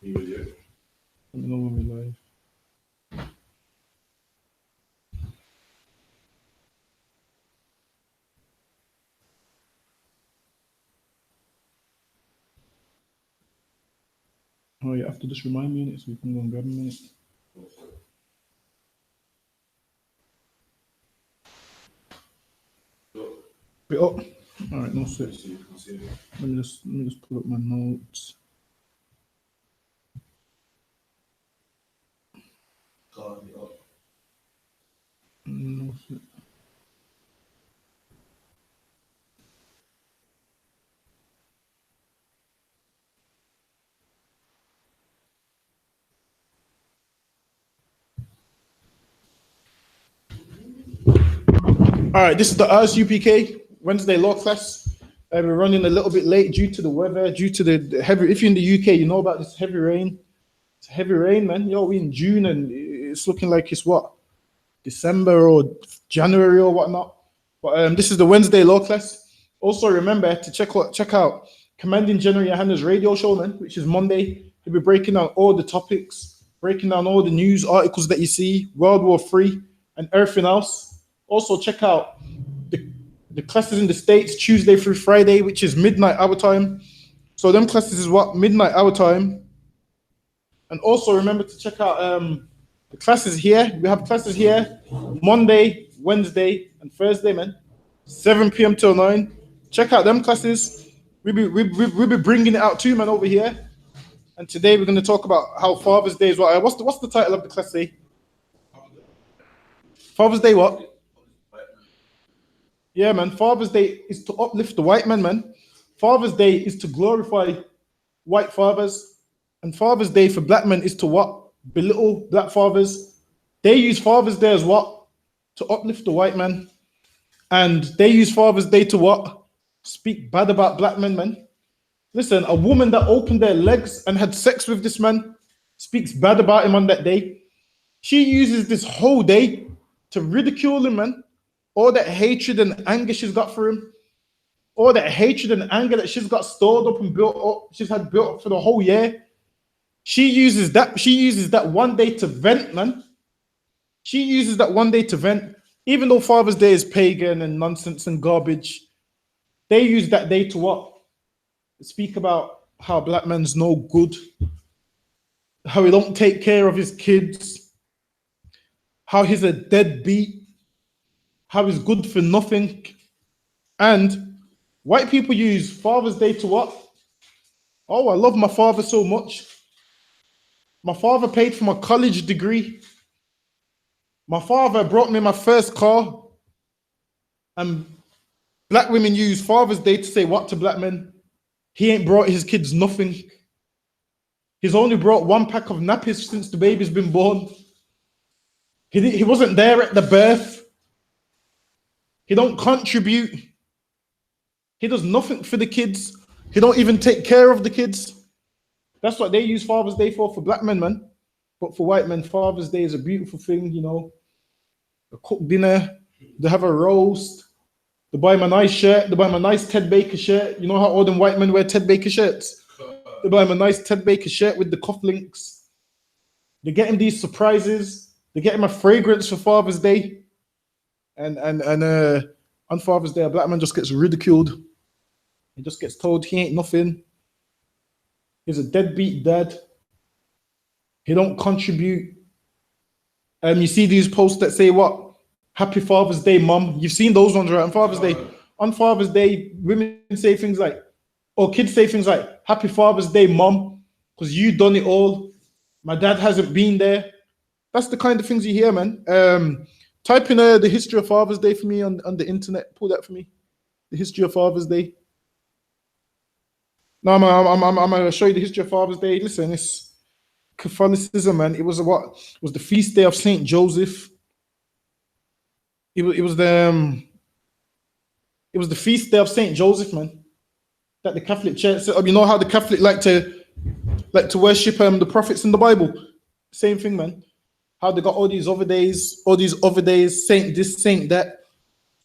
Let me know when we're live. Oh, you have to just remind me so we can go and grab a minute. Wait up. All right, no sweat. Let me just pull up my notes. No sweat. All right, this is the I.S.U.P.K Wednesday law class. We're running a little bit late due to the weather, due to the heavy. If you're in the UK, you know about this heavy rain. It's heavy rain, man. Yo, we're in June and it's looking like it's what, December or January or whatnot. But this is the Wednesday law class. Also, remember to check out Commanding Gen.YAHANNA's radio show, man, which is Monday. He'll be breaking down all the topics, breaking down all the news articles that you see, World War III and everything else. Also, check out the classes in the States, Tuesday through Friday, which is midnight our time. So them classes is what, midnight our time. And also remember to check out the classes here. We have classes here Monday, Wednesday, and Thursday, man. 7 p.m. till 9. Check out them classes. We'll be bringing it out too, man, over here. And today we're going to talk about how Father's Day is what. What's the title of the class say? Father's Day what? Yeah, man. Father's Day is to uplift the white man. Father's Day is to glorify white fathers. And Father's Day for black men is to what? Belittle black fathers. They use Father's Day as what? To uplift the white man. And they use Father's Day to what? Speak bad about black men, man. Listen, a woman that opened their legs and had sex with this man speaks bad about him on that day. She uses this whole day to ridicule him, man. All that hatred and anger she's got for him. All that hatred and anger that she's got stored up and built up, she's had built up for the whole year. She uses that one day to vent, man. She uses that one day to vent. Even though Father's Day is pagan and nonsense and garbage, they use that day to what? Speak about how black man's no good, how he don't take care of his kids, how he's a deadbeat, how he's good for nothing. And white people use Father's Day to what? Oh, I love my father so much. My father paid for my college degree. My father brought me my first car. And black women use Father's Day to say what to black men? He ain't brought his kids nothing. He's only brought one pack of nappies since the baby's been born. He wasn't there at the birth. He don't contribute. He does nothing for the kids. He don't even take care of the kids. That's what they use Father's Day for black men, man. But for white men, Father's Day is a beautiful thing, you know. They cook dinner. They have a roast. They buy him a nice shirt. They buy him a nice Ted Baker shirt. You know how all them white men wear Ted Baker shirts? They buy him a nice Ted Baker shirt with the cufflinks. They get him these surprises. They get him a fragrance for Father's Day. And on Father's Day, a black man just gets ridiculed. He just gets told he ain't nothing. He's a deadbeat dad. He don't contribute. You see these posts that say what? Happy Father's Day, Mom. You've seen those ones, right? On Father's Day. On Father's Day, women say things like, or kids say things like, Happy Father's Day, Mom, because you done it all. My dad hasn't been there. That's the kind of things you hear, man. Type in the history of Father's Day for me on the internet. Pull that for me. The history of Father's Day. No, I'm going to show you the history of Father's Day. Listen, it's Catholicism, man. It was what? It was the feast day of Saint Joseph. It was the feast day of Saint Joseph, man. That the Catholic Church set up. You know how the Catholic like to worship the prophets in the Bible. Same thing, man. How they got all these other days, saint this, saint that.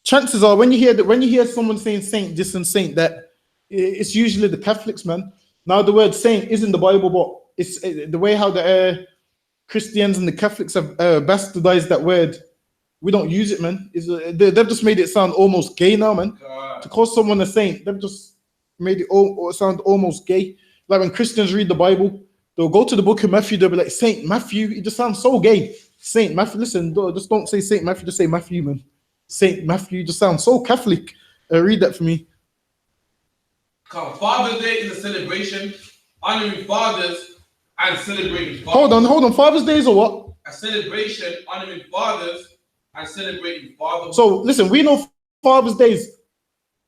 Chances are when you hear someone saying saint this and saint that, it's usually the Catholics, man. Now the word saint is in the Bible, but it's the way how the Christians and the Catholics have bastardized that word. We don't use it, man. They've just made it sound almost gay now, man. To call someone a saint, they've just made it sound almost gay. Like when Christians read the Bible, they'll go to the book of Matthew, they'll be like, Saint Matthew. It just sounds so gay. Saint Matthew. Listen, just don't say Saint Matthew, just say Matthew, man. Saint Matthew just sounds so Catholic. Read that for me. Father's Day is a celebration honoring fathers and celebrating fathers. Hold on. Father's Day is a what? A celebration honoring fathers and celebrating fathers. So listen, we know Father's Day is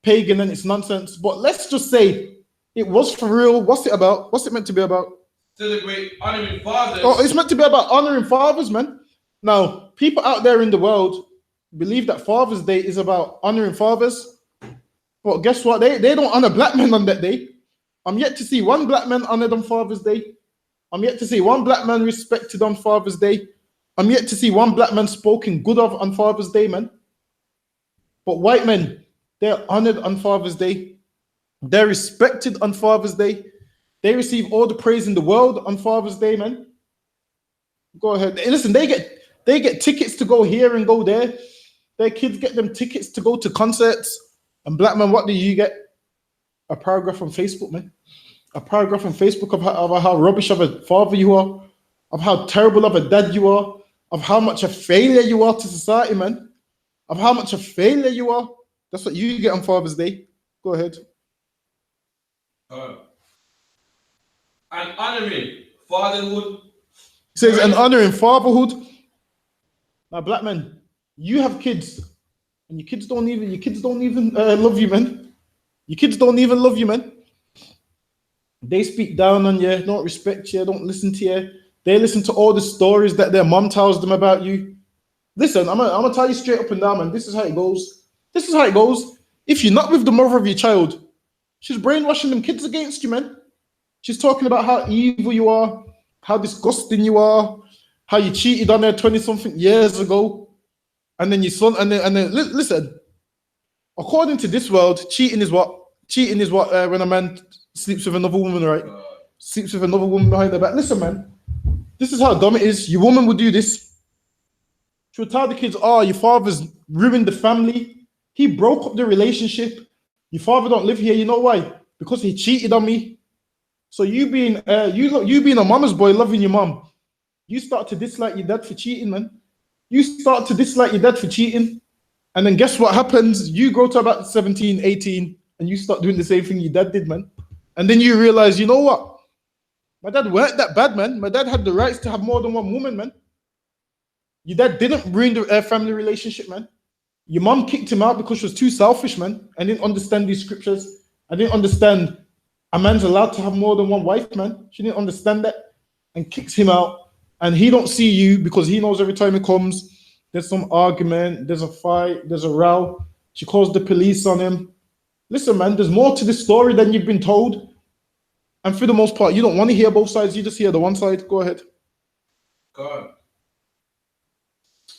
pagan and it's nonsense, but let's just say it was for real. What's it about? What's it meant to be about? Celebrate honoring fathers. Oh, it's meant to be about honoring fathers, man. Now, people out there in the world believe that Father's Day is about honoring fathers. But guess what? They don't honor black men on that day. I'm yet to see one black man honored on Father's Day. I'm yet to see one black man respected on Father's Day. I'm yet to see one black man spoken good of on Father's Day, man. But white men, they're honored on Father's Day. They're respected on Father's Day. They receive all the praise in the world on Father's Day, man. Go ahead. Listen, they get tickets to go here and go there. Their kids get them tickets to go to concerts. And black man, what do you get? A paragraph on Facebook, man. A paragraph on Facebook of how rubbish of a father you are, of how terrible of a dad you are, of how much a failure you are to society, man. Of how much a failure you are. That's what you get on Father's Day. Go ahead. And honoring fatherhood. It says, and honoring fatherhood. Now, black men, you have kids, and your kids don't even love you, man. Your kids don't even love you, man. They speak down on you, don't respect you, don't listen to you. They listen to all the stories that their mom tells them about you. Listen, I'm gonna tell you straight up and down, man. This is how it goes. This is how it goes. If you're not with the mother of your child, she's brainwashing them kids against you, man. She's talking about how evil you are, how disgusting you are, how you cheated on her 20-something years ago, and then your son, and then listen. According to this world, cheating is what? Cheating is what when a man sleeps with another woman, right? Sleeps with another woman behind their back. Listen, man, this is how dumb it is. Your woman would do this. She would tell the kids, "Oh, your father's ruined the family. He broke up the relationship. Your father don't live here. You know why? Because he cheated on me." So you being a mama's boy, loving your mom, you start to dislike your dad for cheating, man. You start to dislike your dad for cheating. And then guess what happens? You grow to about 17, 18, and you start doing the same thing your dad did, man. And then you realize, you know what? My dad weren't that bad, man. My dad had the rights to have more than one woman, man. Your dad didn't ruin the family relationship, man. Your mom kicked him out because she was too selfish, man. I didn't understand these scriptures. I didn't understand a man's allowed to have more than one wife, man. She didn't understand that and kicks him out. And he don't see you because he knows every time he comes, there's some argument, there's a fight, there's a row. She calls the police on him. Listen, man, there's more to this story than you've been told. And for the most part, you don't want to hear both sides. You just hear the one side. Go ahead. God.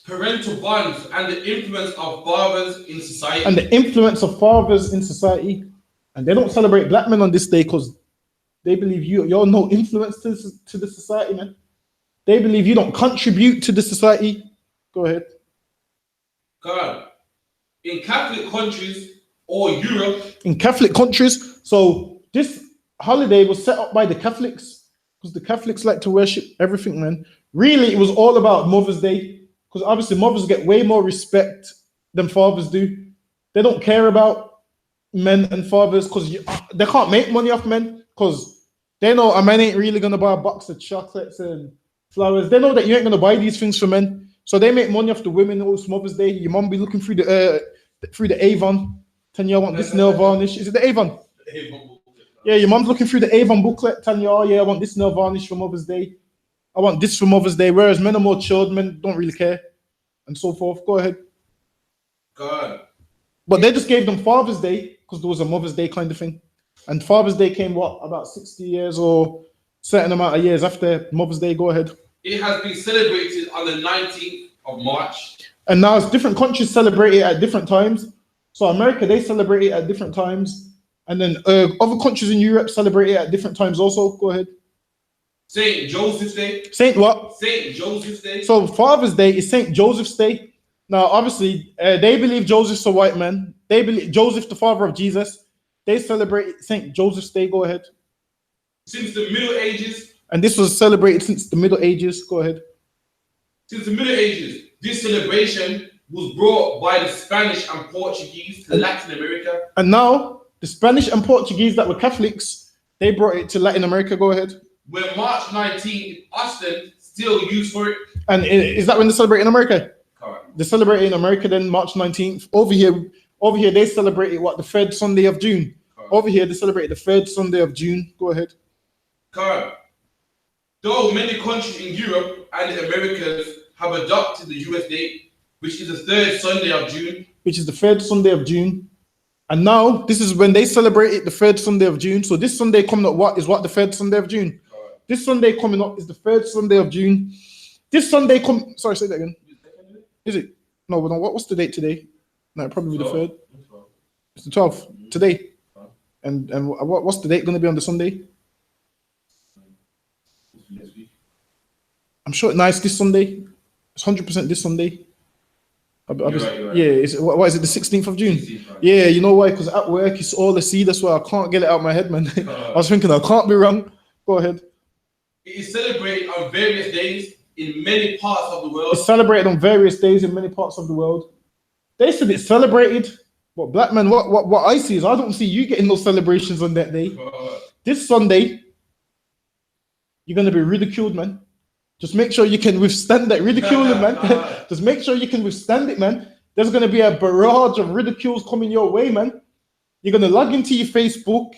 Parental bonds and the influence of fathers in society. And the influence of fathers in society. And they don't celebrate black men on this day because they believe you're no influence to the society, man. They believe you don't contribute to the society. Go ahead. God. In Catholic countries or Europe. In Catholic countries. So this holiday was set up by the Catholics because the Catholics like to worship everything, man. Really, it was all about Mother's Day because obviously mothers get way more respect than fathers do. They don't care about men and fathers because they can't make money off men because they know a man ain't really going to buy a box of chocolates and flowers. They know that you ain't going to buy these things for men. So they make money off the women. It's Mother's Day. Your mom be looking through the Avon. Telling you I want this nail varnish. Is it the Avon? Yeah, your mom's looking through the Avon booklet, telling you, oh yeah, I want this nail varnish for Mother's Day. I want this for Mother's Day. Whereas men are more chilled, men don't really care, and so forth. Go ahead. God. But they just gave them Father's Day because there was a Mother's Day kind of thing. And Father's Day came, what, about 60 years or certain amount of years after Mother's Day. Go ahead. It has been celebrated on the 19th of March. And now it's different countries celebrate it at different times. So America, they celebrate it at different times. And then other countries in Europe celebrate it at different times also. Go ahead. Saint Joseph's Day. Saint what? Saint Joseph's Day. So Father's Day is Saint Joseph's Day. Now, obviously, they believe Joseph's a white man. They believe Joseph, the father of Jesus. They celebrate Saint Joseph's Day. Go ahead. Since the Middle Ages. And this was celebrated since the Middle Ages. Go ahead. Since the Middle Ages, this celebration was brought by the Spanish and Portuguese to Latin America. And now, the Spanish and Portuguese that were Catholics, they brought it to Latin America. Go ahead. Where March 19th in Austin still used for it. And is that when they celebrate in America? Correct. They celebrate in America then March 19th. Over here they celebrate it, what, the third Sunday of June. Correct. Over here they celebrate the third Sunday of June. Go ahead. Correct. Though many countries in Europe and the Americas have adopted the US date, which is the third Sunday of June. Which is the third Sunday of June. And now this is when they celebrate it, the third Sunday of June. So this Sunday coming up, what the third Sunday of June? Correct. This Sunday coming up is the third Sunday of June. This Sunday sorry, say that again. Is it? No, but no, what's the date today? No, probably the 3rd. It's the 12th today. And what's the date going to be on the Sunday? I'm sure it's this Sunday. It's 100% this Sunday. You're right. Yeah, what is it, the 16th of June? 16th, right. Yeah, you know why? Because at work it's all the C, that's why I can't get it out of my head, man. I was thinking I can't be wrong. Go ahead. It is celebrated on various days in many parts of the world. It's celebrated on various days in many parts of the world. They said it's celebrated. But black man, what I see is I don't see you getting those celebrations on that day. This Sunday, you're going to be ridiculed, man. Just make sure you can withstand that ridicule, man. Just make sure you can withstand it, man. There's going to be a barrage of ridicules coming your way, man. You're going to log into your Facebook,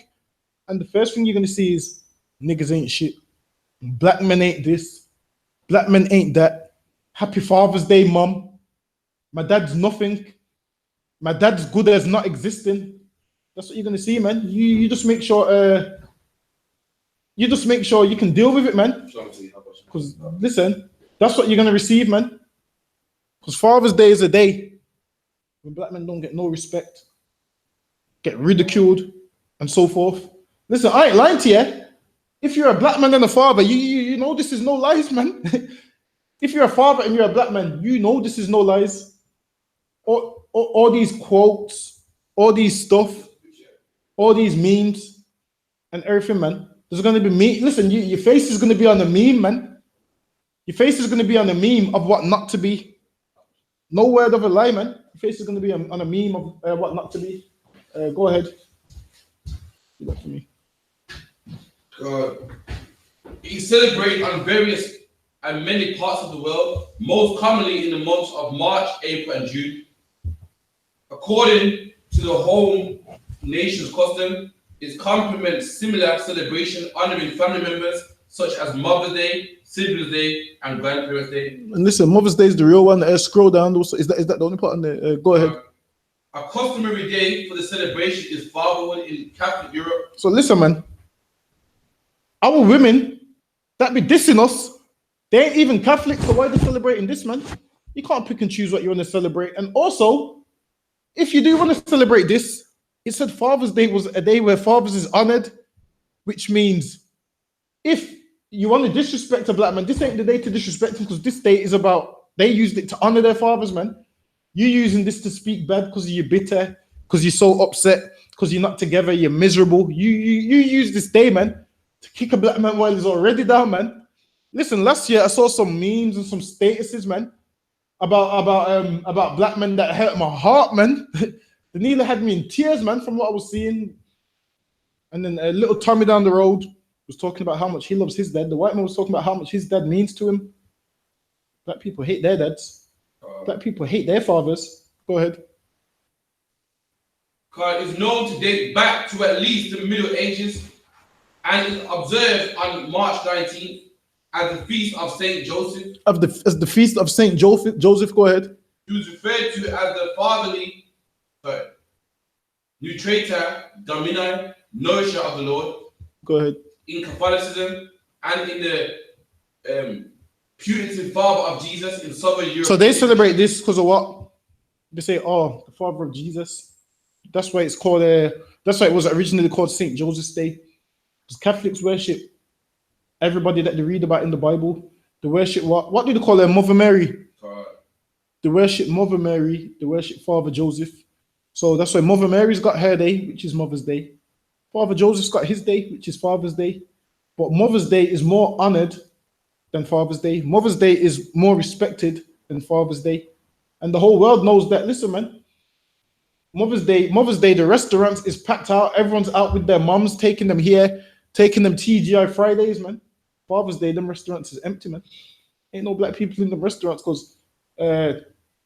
and the first thing you're going to see is niggas ain't shit. Black men ain't this. Black men ain't that. Happy Father's Day, mom. My dad's nothing. My dad's good as not existing. That's what you're going to see, man. You just make sure... you just make sure you can deal with it, man. Because, listen, that's what you're going to receive, man. Because Father's Day is a day when black men don't get no respect, get ridiculed, and so forth. Listen, I ain't lying to you. If you're a black man and a father, you know this is no lies, man. If you're a father and you're a black man, you know this is no lies. All these quotes, all these stuff, all these memes, and everything, man. There's going to be me. Listen, your face is going to be on a meme, man. Your face is going to be on a meme of what not to be. No word of a lie, man. Your face is going to be on a meme of what not to be. Go ahead. Do that for me. It's celebrated on various and many parts of the world, most commonly in the months of March, April, and June. According to the home nation's custom, it complements similar celebration honoring family members such as Mother's Day, Siblings Day, and Grandparents' Day. And listen, Mother's Day is the real one. Scroll down. Is that the only part on there? Go ahead. A customary day for the celebration is fatherhood in Catholic Europe. So listen, man. Our women that be dissing us, they ain't even Catholic, so why are they celebrating this, man? You can't pick and choose what you want to celebrate. And also, if you do want to celebrate this, it said Father's Day was a day where fathers is honored, which means if you want to disrespect a black man, this ain't the day to disrespect him, because this day is about, they used it to honor their fathers, man. You using this to speak bad because you're bitter, because you're so upset, because you're not together, you're miserable. You use this day, man, to kick a black man while he's already down, man. Listen, last year I saw some memes and some statuses, man, about black men that hurt my heart, man. The nearly had me in tears, man, from what I was seeing. And then a little Tommy down the road was talking about how much he loves his dad. The white man was talking about how much his dad means to him. Black people hate their dads. Black people hate their fathers. Go ahead. It's known to date back to at least the Middle Ages and is observed on March 19th as the Feast of Saint Joseph. As the Feast of Saint Joseph, go ahead. He was referred to as the fatherly nutrator, domini, nourisher of the Lord. Go ahead. In Catholicism and in the putative father of Jesus in Southern Europe. So they celebrate this because of what? They say, oh, the father of Jesus. That's why it's called. That's why it was originally called Saint Joseph's Day. Because Catholics worship everybody that they read about in the Bible. They worship what? What do they call her? Mother Mary. They worship Mother Mary. They worship Father Joseph. So that's why Mother Mary's got her day, which is Mother's Day. Father Joseph's got his day, which is Father's Day. But Mother's Day is more honored than Father's Day. Mother's Day is more respected than Father's Day. And the whole world knows that. Listen, man. Mother's Day, the restaurants is packed out. Everyone's out with their mums, taking them here, taking them TGI Fridays, man. Father's Day, them restaurants is empty, man. Ain't no black people in the restaurants because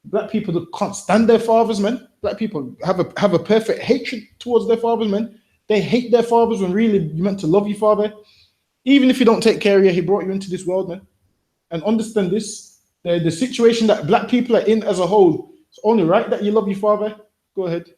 black people that can't stand their fathers, man. Black people have a perfect hatred towards their fathers, man. They hate their fathers when really you meant to love your father. Even if you don't take care of you, he brought you into this world, man. And understand this, the situation that black people are in as a whole, it's only right that you love your father. Go ahead.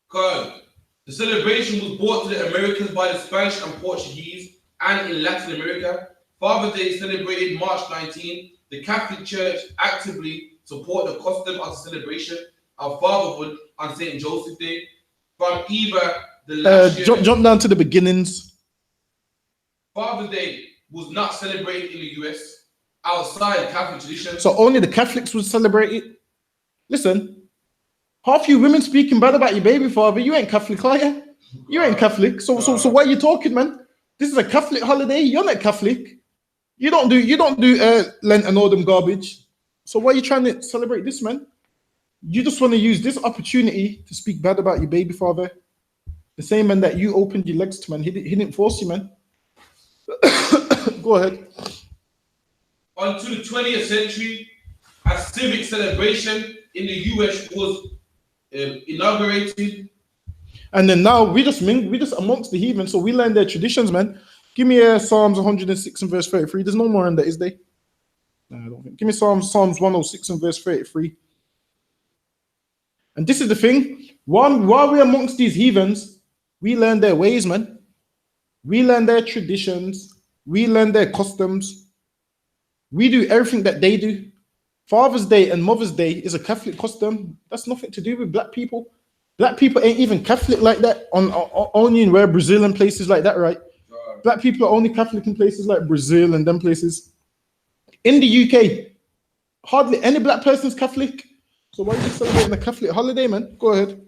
God, the celebration was brought to the Americans by the Spanish and Portuguese, and in Latin America. Father's Day is celebrated March 19. The Catholic Church actively support the custom of the celebration of fatherhood on St. Joseph's Day. From either the last year, jump down to the beginnings. Father's Day was not celebrated in the US outside Catholic tradition. So only the Catholics would celebrate it. Listen, half you women speaking bad about your baby father, you ain't Catholic, are you? You ain't Catholic. So why are you talking, man? This is a Catholic holiday. You're not Catholic. You don't do Lent and all them garbage. So why are you trying to celebrate this, man? You just want to use this opportunity to speak bad about your baby father. The same man that you opened your legs to, man. He didn't force you, man. Go ahead. Until the 20th century, a civic celebration in the US was inaugurated. And then now we just amongst the heathen, so we learn their traditions, man. Give me Psalms 106 and verse 33. There's no more in there, is there? No, I don't think. Give me Psalms 106 and verse 33. And this is the thing. While we're amongst these heathens, we learn their ways, man. We learn their traditions. We learn their customs. We do everything that they do. Father's Day and Mother's Day is a Catholic custom. That's nothing to do with black people. Black people ain't even Catholic like that. Only in Brazil and places like that, right? Black people are only Catholic in places like Brazil and them places. In the UK, hardly any black person is Catholic. So why are you celebrating a Catholic holiday, man? Go ahead.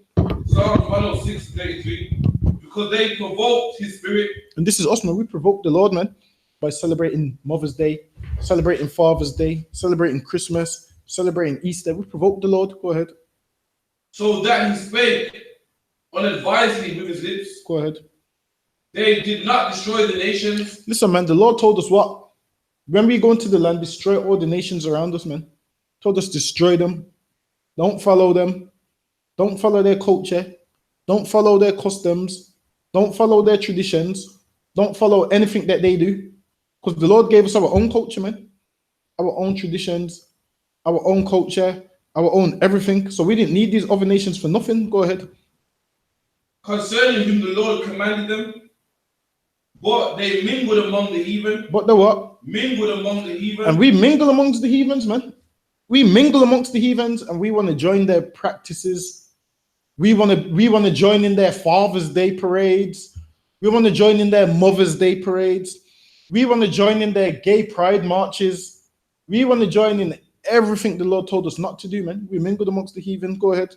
Psalms 106, 33. Because they provoked his spirit. And this is us, man. We provoke the Lord, man, by celebrating Mother's Day, celebrating Father's Day, celebrating Christmas, celebrating Easter. We provoke the Lord. Go ahead. So that he spake unadvisedly with his lips. Go ahead. They did not destroy the nations. Listen, man, the Lord told us what? When we go into the land, destroy all the nations around us, man. Told us destroy them. Don't follow them. Don't follow their culture. Don't follow their customs. Don't follow their traditions. Don't follow anything that they do. Because the Lord gave us our own culture, man. Our own traditions, our own culture, our own everything. So we didn't need these other nations for nothing. Go ahead. Concerning whom the Lord commanded them, but they mingled among the heathen. But the what? Mingled among the heathen. And we mingle amongst the heathens, man. We mingle amongst the heathens and we want to join their practices. We want to join in their Father's Day parades. We want to join in their Mother's Day parades. We want to join in their gay pride marches. We want to join in everything the Lord told us not to do, man. We mingled amongst the heathen. Go ahead.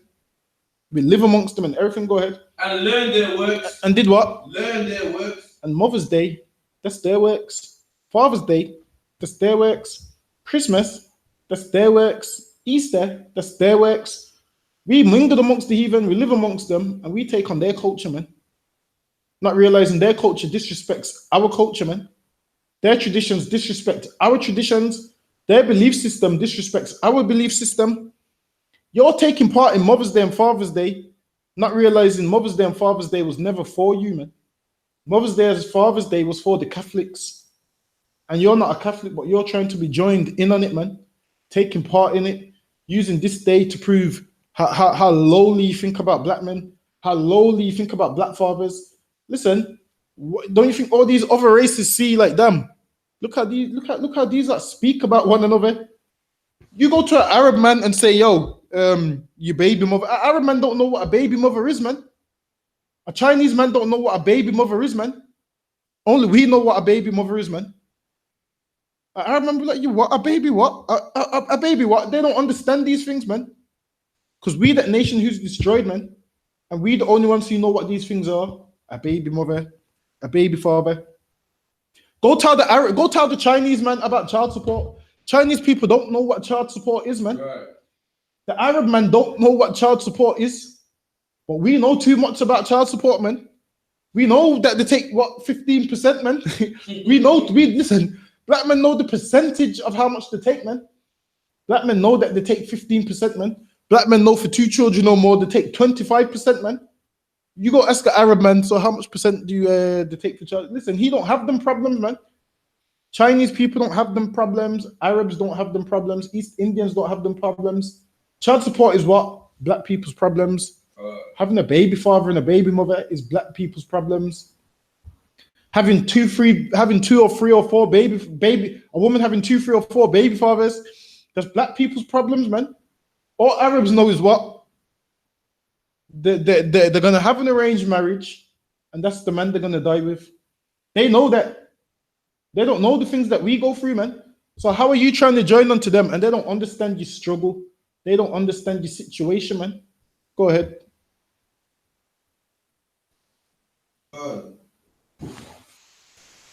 We live amongst them and everything. Go ahead. And learn their works. And did what? Learn their works. And Mother's Day, that's their works. Father's Day, that's their works. Christmas, that's their works. Easter, that's their works. We mingled amongst the heathen, we live amongst them, and we take on their culture, man. Not realizing their culture disrespects our culture, man. Their traditions disrespect our traditions. Their belief system disrespects our belief system. You're taking part in Mother's Day and Father's Day, not realizing Mother's Day and Father's Day was never for you, man. Mother's Day and Father's Day was for the Catholics. And you're not a Catholic, but you're trying to be joined in on it, man. Taking part in it, using this day to prove how lowly you think about black men, how lowly you think about black fathers. Listen, don't you think all these other races see like them? Look how these that speak about one another. You go to an Arab man and say, yo, your baby mother. Arab men don't know what a baby mother is, man. A Chinese man don't know what a baby mother is, man. Only we know what a baby mother is, man. I remember like you what a baby what a baby what they don't understand these things, man. Because we that nation who's destroyed, man, and we the only ones who know what these things are. A baby mother, a baby father. Go tell the Chinese man about child support. Chinese people don't know what child support is, man. Right. The Arab man don't know what child support is, but we know too much about child support, man. We know that they take what 15%, man. we listen. Black men know the percentage of how much they take, man. Black men know that they take 15%, man. Black men know for 2 children or more, they take 25%, man. You go ask an Arab man, so how much percent do you they take for child? Listen, he don't have them problems, man. Chinese people don't have them problems. Arabs don't have them problems. East Indians don't have them problems. Child support is what? Black people's problems. Having a baby father and a baby mother is black people's problems. Having 2 or 3 or 4 a woman having 2, 3 or 4 baby fathers, that's black people's problems, man. All Arabs know is what? They're gonna have an arranged marriage, and that's the man they're gonna die with. They know that. They don't know the things that we go through, man. So how are you trying to join onto them and they don't understand your struggle? They don't understand your situation, man. Go ahead.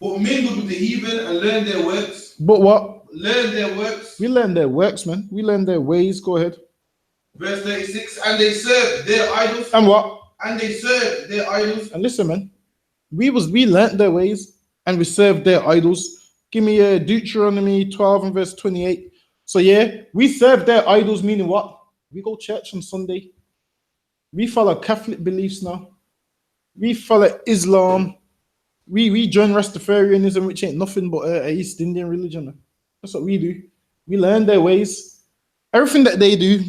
But mingled with the heathen and learn their works. But what? Learn their works. We learn their works, man. We learn their ways. Go ahead. Verse 36, and they served their idols. And what? And they served their idols. And listen, man. We learnt their ways and we served their idols. Give me Deuteronomy 12 and verse 28. So yeah, we serve their idols, meaning what? We go church on Sunday. We follow Catholic beliefs now. We follow Islam. We join Rastafarianism, which ain't nothing but a East Indian religion. That's what we do. We learn their ways. Everything that they do,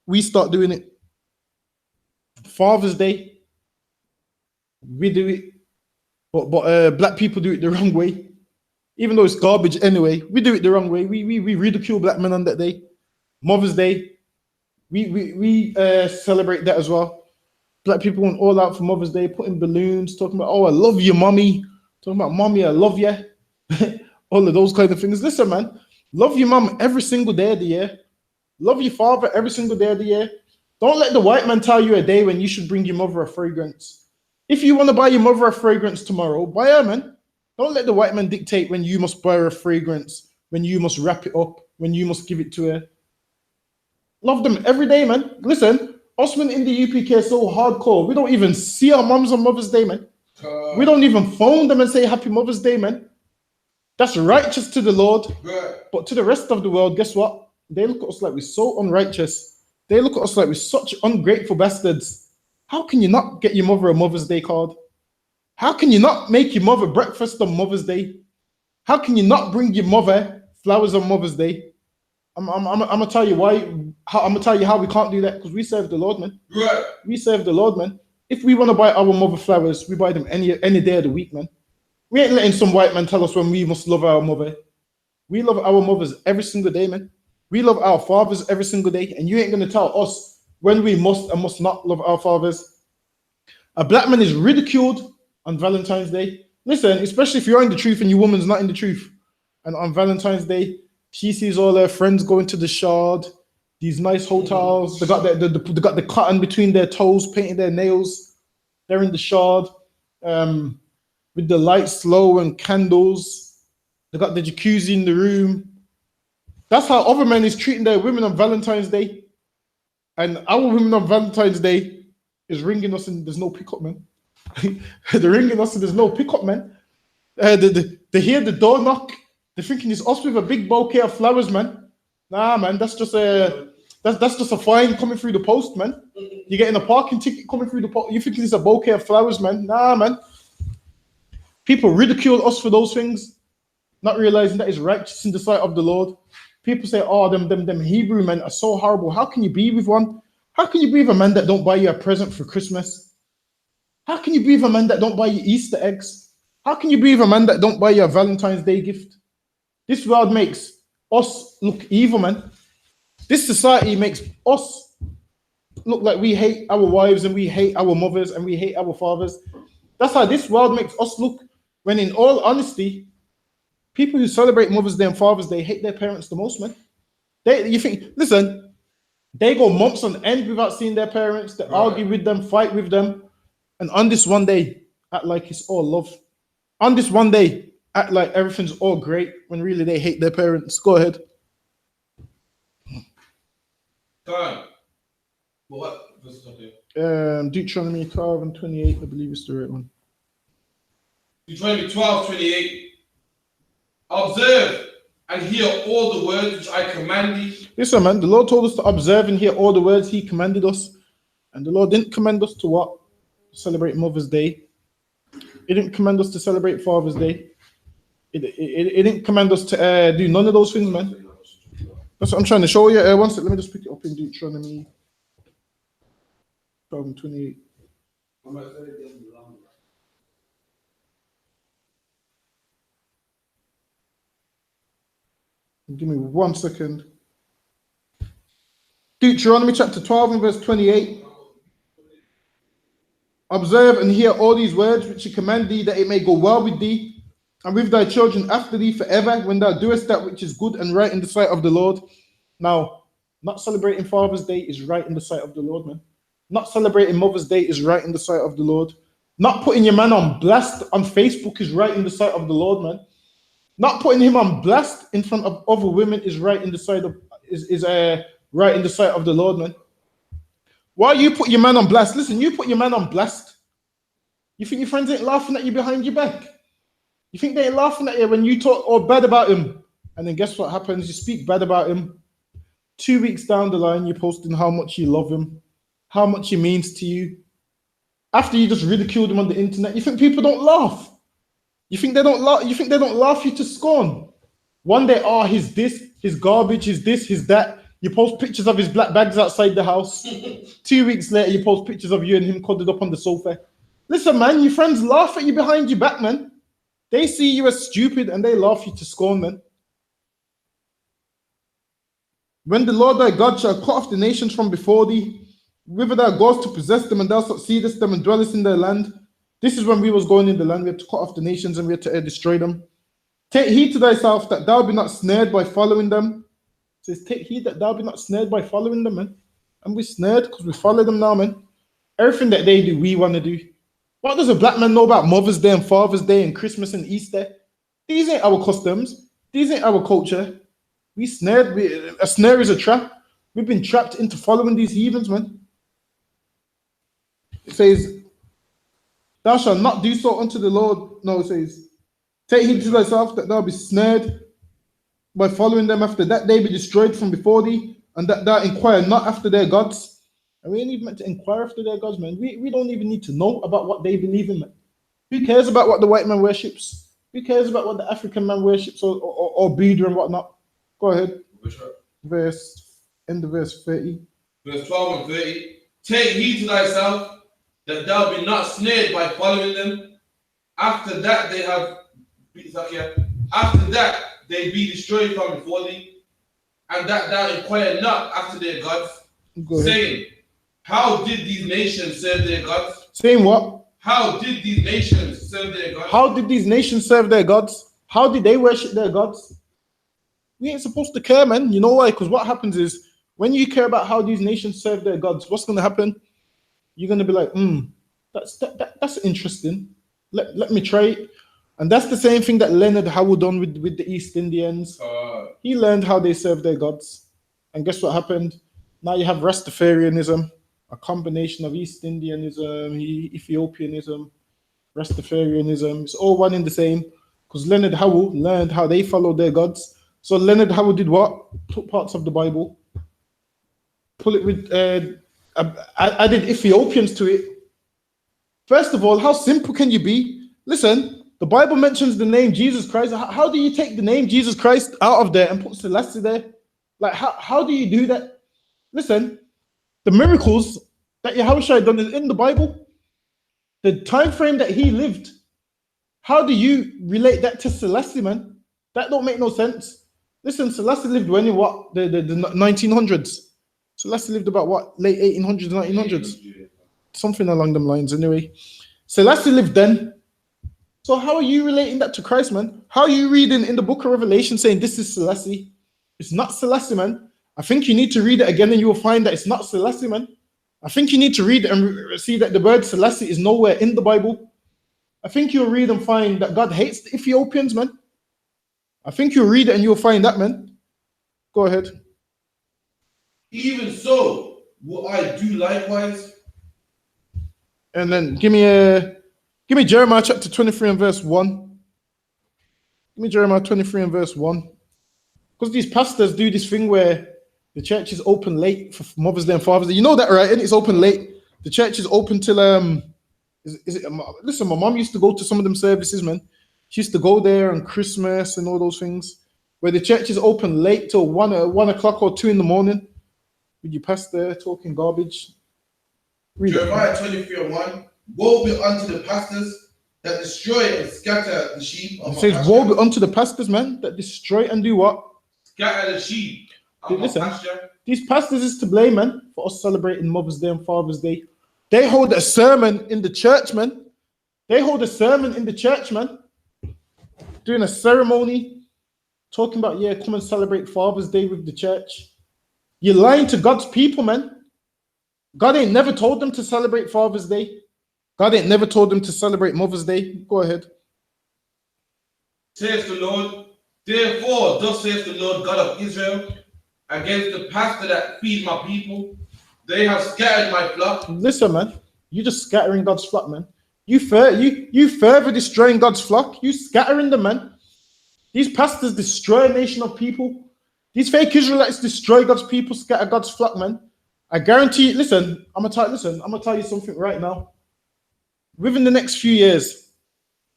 we start doing it. Father's Day, we do it. But black people do it the wrong way. Even though it's garbage anyway, we do it the wrong way. We ridicule black men on that day. Mother's Day, we celebrate that as well. Black people went all out for Mother's Day, putting balloons, talking about, oh, I love you, mommy. Talking about, mommy, I love you. All of those kind of things. Listen, man, love your mom every single day of the year. Love your father every single day of the year. Don't let the white man tell you a day when you should bring your mother a fragrance. If you want to buy your mother a fragrance tomorrow, buy her, man. Don't let the white man dictate when you must buy her a fragrance, when you must wrap it up, when you must give it to her. Love them every day, man. Listen, us men in the UPK are so hardcore. We don't even see our moms on Mother's Day, man. We don't even phone them and say Happy Mother's Day, man. That's righteous to the Lord. Right. But to the rest of the world, guess what? They look at us like we're so unrighteous. They look at us like we're such ungrateful bastards. How can you not get your mother a Mother's Day card? How can you not make your mother breakfast on Mother's Day? How can you not bring your mother flowers on Mother's Day? I'm gonna tell you why. I'm gonna tell you how we can't do that, because we serve the Lord, man. Right. We serve the Lord, man. If we want to buy our mother flowers, we buy them any day of the week, man. We ain't letting some white man tell us when we must love our mother. We love our mothers every single day, man. We love our fathers every single day, and you ain't gonna tell us when we must and must not love our fathers. A black man is ridiculed on Valentine's Day. Listen, especially if you're in the truth and your woman's not in the truth. And on Valentine's Day, she sees all her friends going to the Shard, these nice hotels. They got the cotton between their toes, painting their nails. They're in the Shard with the lights low and candles. They got the jacuzzi in the room. That's how other men is treating their women on Valentine's Day. And our women on Valentine's Day is ringing us and there's no pickup, man. They're ringing us and there's no pickup, man. They hear the door knock. They're thinking it's us with a big bouquet of flowers, man. Nah, man, that's just a fine coming through the post, man. You're getting a parking ticket coming through the post. You thinking it's a bouquet of flowers, man? Nah, man. People ridicule us for those things, not realizing that it's righteous in the sight of the Lord. People say, oh, them Hebrew men are so horrible. How can you be with one? How can you be with a man that don't buy you a present for Christmas? How can you be with a man that don't buy you Easter eggs? How can you be with a man that don't buy you a Valentine's Day gift? This world makes us look evil, man. This society makes us look like we hate our wives and we hate our mothers and we hate our fathers. That's how this world makes us look. When in all honesty, people who celebrate Mother's Day and Father's Day hate their parents the most, man. You think, listen, they go months on end without seeing their parents. They argue with them, fight with them, and on this one day, act like it's all love. On this one day, act like everything's all great when really they hate their parents. Go ahead. Time. What? Okay. Deuteronomy 12 and 28, I believe is the right one. Deuteronomy 12:28. Observe and hear all the words which I command thee. Listen, man, the Lord told us to observe and hear all the words he commanded us. And the Lord didn't command us to what? Celebrate Mother's Day. He didn't command us to celebrate Father's Day. It didn't command us to do none of those things, man. That's what I'm trying to show you. One second, let me just pick it up in Deuteronomy 12 and 28. Give me 1 second. Deuteronomy chapter 12 and verse 28. Observe and hear all these words which he command thee, that it may go well with thee and with thy children after thee forever, when thou doest that which is good and right in the sight of the Lord. Now, not celebrating Father's Day is right in the sight of the Lord, man. Not celebrating Mother's Day is right in the sight of the Lord. Not putting your man on blast on Facebook is right in the sight of the Lord, man. Not putting him on blast in front of other women is right in the sight of right in the sight of the Lord, man. Why you put your man on blast? Listen, you put your man on blast. You think your friends ain't laughing at you behind your back? You think they ain't laughing at you when you talk all bad about him? And then guess what happens? You speak bad about him. 2 weeks down the line, you're posting how much you love him, how much he means to you. After you just ridiculed him on the internet, you think people don't laugh? You think they don't laugh? You think they don't laugh you to scorn? One day, oh, he's this, his garbage, he's this, he's that. You post pictures of his black bags outside the house. 2 weeks later, you post pictures of you and him cuddled up on the sofa. Listen, man, your friends laugh at you behind your back, man. They see you as stupid and they laugh you to scorn, man. When the Lord thy God shall cut off the nations from before thee, whither thou goest to possess them, and thou succeedest them and dwellest in their land. This is when we was going in the land. We had to cut off the nations and we had to destroy them. Take heed to thyself that thou be not snared by following them. It says, take heed that thou be not snared by following them, man. And we're snared because we follow them now, man. Everything that they do, we want to do. What does a black man know about Mother's Day and Father's Day and Christmas and Easter? These ain't our customs. These ain't our culture. We snared. A snare is a trap. We've been trapped into following these heathens, man. It says, thou shalt not do so unto the Lord. No, it says, take heed to thyself that thou be snared by following them, after that they be destroyed from before thee, and that thou inquire not after their gods. And we ain't even meant to inquire after their gods, man. We don't even need to know about what they believe in, man. Who cares about what the white man worships? Who cares about what the African man worships or Buddha and whatnot? Go ahead. End of verse 30. Verse 12 and 30. Take heed to thyself that thou be not snared by following them. After that they be destroyed from before thee, and that thou inquire not after their gods, saying, how did these nations serve their gods? Saying what? How did these nations serve their gods? How did these nations serve their gods? How did they worship their gods? We ain't supposed to care, man. You know why? Because what happens is, when you care about how these nations serve their gods, what's going to happen? You're going to be like, that's interesting. Let me try it. And that's the same thing that Leonard Howell done with the East Indians. He learned how they serve their gods. And guess what happened? Now you have Rastafarianism, a combination of East Indianism, Ethiopianism, Rastafarianism. It's all one in the same. Because Leonard Howell learned how they followed their gods. So Leonard Howell did what? Took parts of the Bible, pull it with, added Ethiopians to it. First of all, how simple can you be? Listen, the Bible mentions the name Jesus Christ. How do you take the name Jesus Christ out of there and put Celeste there? Like, how do you do that? Listen, the miracles that Yahushua done is in the Bible. The time frame that he lived. How do you relate that to Celeste, man? That don't make no sense. Listen, Selassie lived when in what? The 1900s. Selassie lived about what? Late 1800s, 1900s. Something along them lines anyway. Selassie lived then. So how are you relating that to Christ, man? How are you reading in the book of Revelation saying this is Selassie? It's not Selassie, man. I think you need to read it again and you will find that it's not Selassie, man. I think you need to read it and see that the word Selassie is nowhere in the Bible. I think you'll read and find that God hates the Ethiopians, man. I think you'll read it and you'll find that, man. Go ahead. Even so, will I do likewise? And then give me Jeremiah chapter 23 and verse 1. Give me Jeremiah 23 and verse 1. Because these pastors do this thing where the church is open late for Mother's Day and Father's Day. You know that, right? And it's open late. The church is open till listen, my mom used to go to some of them services, man. She used to go there on Christmas and all those things, where the church is open late till 1 o'clock or 2 in the morning. With your pastor talking garbage. Read Jeremiah 23 and 1. Woe be unto the pastors that destroy and scatter the sheep of It my says, pasture. woe be unto the pastors, man, that destroy and do what? Scatter the sheep of my Listen, pasture. these pastors is to blame, man, for us celebrating Mother's Day and Father's Day. They hold a sermon in the church, man. They hold a sermon in the church, man. Doing a ceremony, talking about, yeah, come and celebrate Father's Day with the church. You're lying to God's people, man. God ain't never told them to celebrate Father's Day. God ain't never told them to celebrate Mother's Day. Go ahead. Says the Lord, therefore, thus says the Lord God of Israel, against the pastor that feed my people, they have scattered my flock. Listen, man, you just scattering God's flock, man. You further destroying God's flock. You scattering them, man. These pastors destroy a nation of people. These fake Israelites destroy God's people, scatter God's flock, man. I guarantee. Listen, I'm gonna tell you something right now. Within the next few years,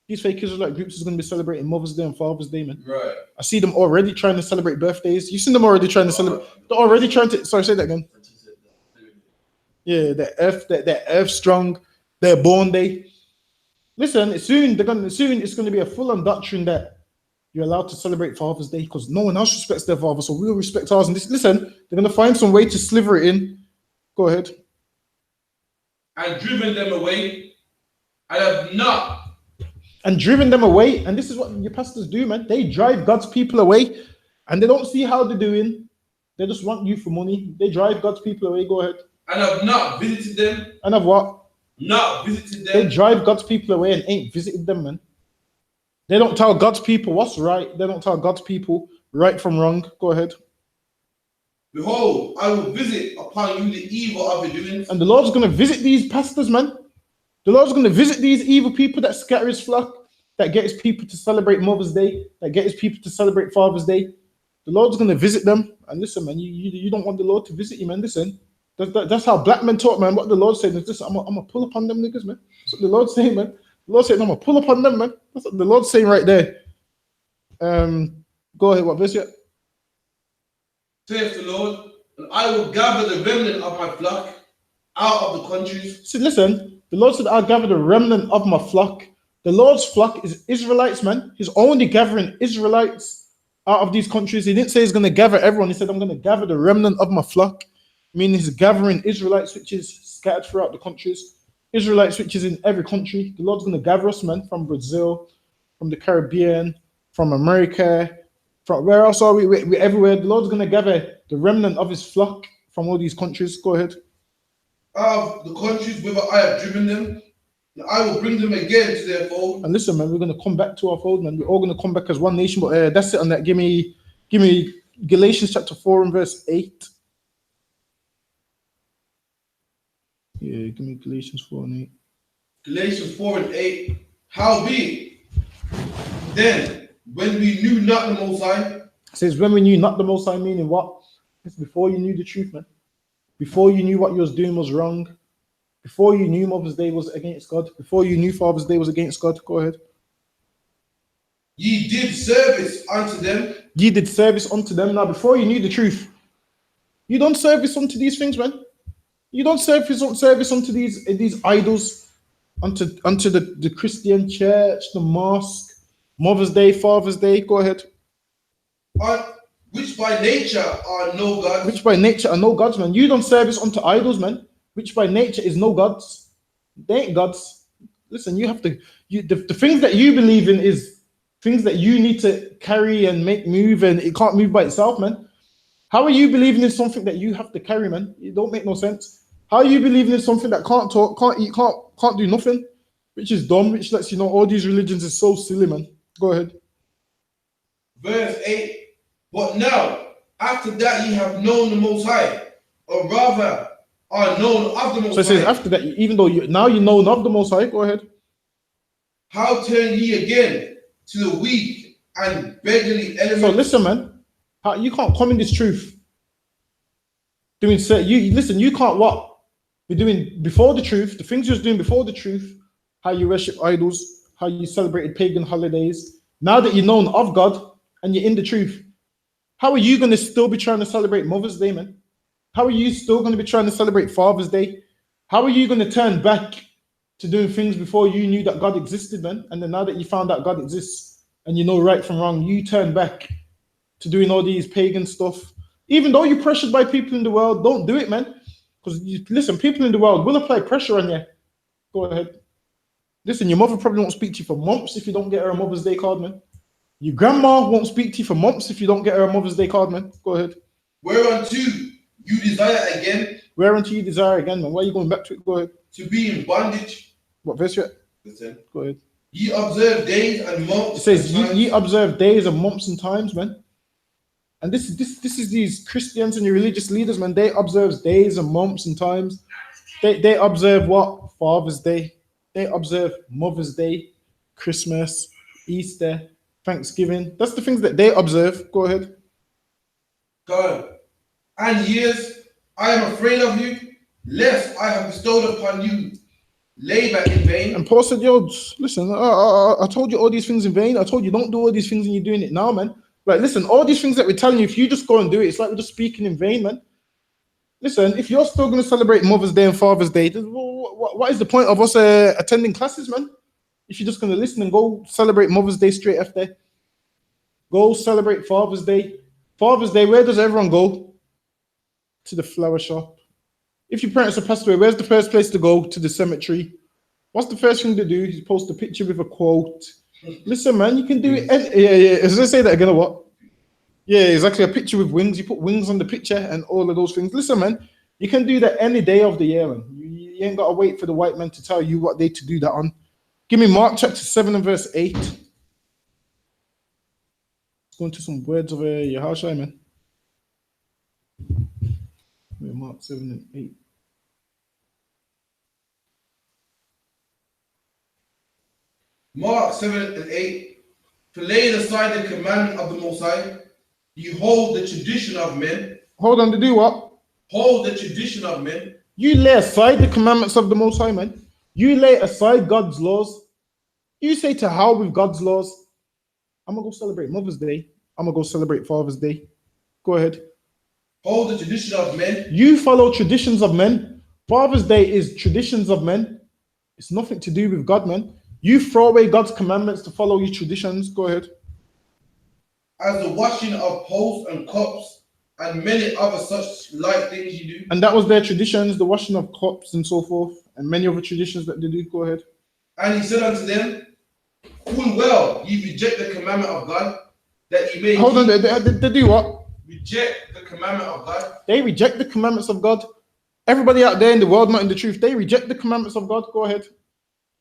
these fake Israelite groups is gonna be celebrating Mother's Day and Father's Day, man. Right. I see them already trying to celebrate birthdays. You've seen them already trying to celebrate. They're already trying to. Sorry, say that again. Yeah, they're Earth strong. Their born day. Listen, soon it's gonna be a full-on doctrine that you're allowed to celebrate Father's Day because no one else respects their father, so we'll respect ours. And listen, they're gonna find some way to sliver it in. Go ahead. And driven them away. I have not. And driven them away. And this is what your pastors do, man. They drive God's people away, and they don't see how they're doing. They just want you for money. They drive God's people away. Go ahead. And have not visited them. And have what? Not visited them. They drive God's people away and ain't visited them, man. They don't tell God's people what's right. They don't tell God's people right from wrong. Go ahead. Behold, I will visit upon you the evil of your doings. And the Lord's going to visit these pastors, man. The Lord's going to visit these evil people that scatter his flock, that get his people to celebrate Mother's Day, that get his people to celebrate Father's Day. The Lord's going to visit them. And listen, man, you don't want the Lord to visit you, man. Listen, that's how black men talk, man. What the Lord's saying is this: I'm going to pull up on them niggas, man. That's what the Lord's saying, man. The Lord's saying, I'm going to pull up on them, man. That's what the Lord's saying right there. Go ahead, what verse yet? Says the Lord, and I will gather the remnant of my flock out of the countries. See, listen, the Lord said, I'll gather the remnant of my flock. The Lord's flock is Israelites, man. He's only gathering Israelites out of these countries. He didn't say he's going to gather everyone. He said, I'm going to gather the remnant of my flock. Meaning he's gathering Israelites, which is scattered throughout the countries. Israelites, which is in every country. The Lord's going to gather us, man, from Brazil, from the Caribbean, from America, from where else are we? We're everywhere. The Lord's going to gather the remnant of his flock from all these countries. Go ahead. Of the countries whither I have driven them, and I will bring them again to their fold. And listen, man, we're going to come back to our fold, man. We're all going to come back as one nation. But that's it on that. Give me Galatians chapter 4 and verse 8. Yeah, give me Galatians 4 and 8. Galatians 4 and 8. Howbeit, then, when we knew not the Most High. It says, when we knew not the Most High, meaning what? It's before you knew the truth, man. Before you knew what you was doing was wrong. Before you knew Mother's Day was against God. Before you knew Father's Day was against God. Go ahead. Ye did service unto them. Ye did service unto them. Now, before you knew the truth, you don't service unto these things, man. You don't service unto these idols, unto the Christian church, the mosque, Mother's Day, Father's Day. Go ahead. which by nature are no gods. Which by nature are no gods, man. You don't service unto idols, man. Which by nature is no gods. They ain't gods. Listen, you have to. The things that you believe in is things that you need to carry and make move, and it can't move by itself, man. How are you believing in something that you have to carry, man? It don't make no sense. How are you believing in something that can't talk, can't eat, can't do nothing? Which is dumb, which lets you know all these religions is so silly, man. Go ahead. Verse 8. But now, after that ye have known the Most High, or rather are known of the Most High. So it says after that, even though now you know of the Most High, go ahead. How turn ye again to the weak and beggarly elements? So listen, man. You can't come in this truth. You listen, you can't what? You're doing before the truth, the things you're doing before the truth, how you worship idols, how you celebrated pagan holidays. Now that you're known of God and you're in the truth, how are you going to still be trying to celebrate Mother's Day, man? How are you still going to be trying to celebrate Father's Day? How are you going to turn back to doing things before you knew that God existed, man? And then now that you found out God exists and you know right from wrong, you turn back to doing all these pagan stuff. Even though you're pressured by people in the world, don't do it, man. Because listen, people in the world will apply pressure on you. Go ahead. Listen, your mother probably won't speak to you for months if you don't get her a Mother's Day card, man. Your grandma won't speak to you for months if you don't get her a Mother's Day card, man. Go ahead. Whereunto you desire again. Whereunto you desire again, man. Why are you going back to it? Go ahead. To be in bondage. What verse you at? Listen. Go ahead. Ye observe days and months. It says ye observe days and months and times, man. And this is these Christians and your religious leaders, man. They observe days and months and times. They observe what? Father's Day. They observe Mother's Day, Christmas, Easter, Thanksgiving. That's the things that they observe. Go ahead. God. And years, I am afraid of you, lest I have bestowed upon you labor in vain. And Paul said, yo, listen, I told you all these things in vain. I told you don't do all these things and you're doing it now, man. Like, listen, all these things that we're telling you, if you just go and do it, it's like we're just speaking in vain, man. Listen, if you're still going to celebrate Mother's Day and Father's Day, what is the point of us attending classes, man? If you're just going to listen and go celebrate Mother's Day straight after. Go celebrate Father's Day. Father's Day, where does everyone go? To the flower shop. If your parents are passed away, where's the first place to go? To the cemetery. What's the first thing to do? You post a picture with a quote. Listen, man, you can do it. Yeah. As I say that again, or what? Yeah, exactly. A picture with wings. You put wings on the picture and all of those things. Listen, man, you can do that any day of the year, man. You ain't got to wait for the white man to tell you what day to do that on. Give me Mark chapter 7 and verse 8. Let's go into some words of Yahushua, man. Mark 7 and 8. Mark 7 and 8. For laying aside the commandment of the Most High, you hold the tradition of men. Hold on, to do what? Hold the tradition of men. You lay aside the commandments of the Most High, man. You lay aside God's laws. You say to hell with God's laws. I'm going to go celebrate Mother's Day. I'm going to go celebrate Father's Day. Go ahead. Hold the tradition of men. You follow traditions of men. Father's Day is traditions of men. It's nothing to do with God, man. You throw away God's commandments to follow your traditions. Go ahead. As the washing of poles and cups and many other such like things you do. And that was their traditions, the washing of cups and so forth, and many other traditions that they do. Go ahead. And he said unto them, full well, ye reject the commandment of God, that ye may. Hold on, they do what? Reject the commandment of God. They reject the commandments of God. Everybody out there in the world not in the truth, they reject the commandments of God. Go ahead.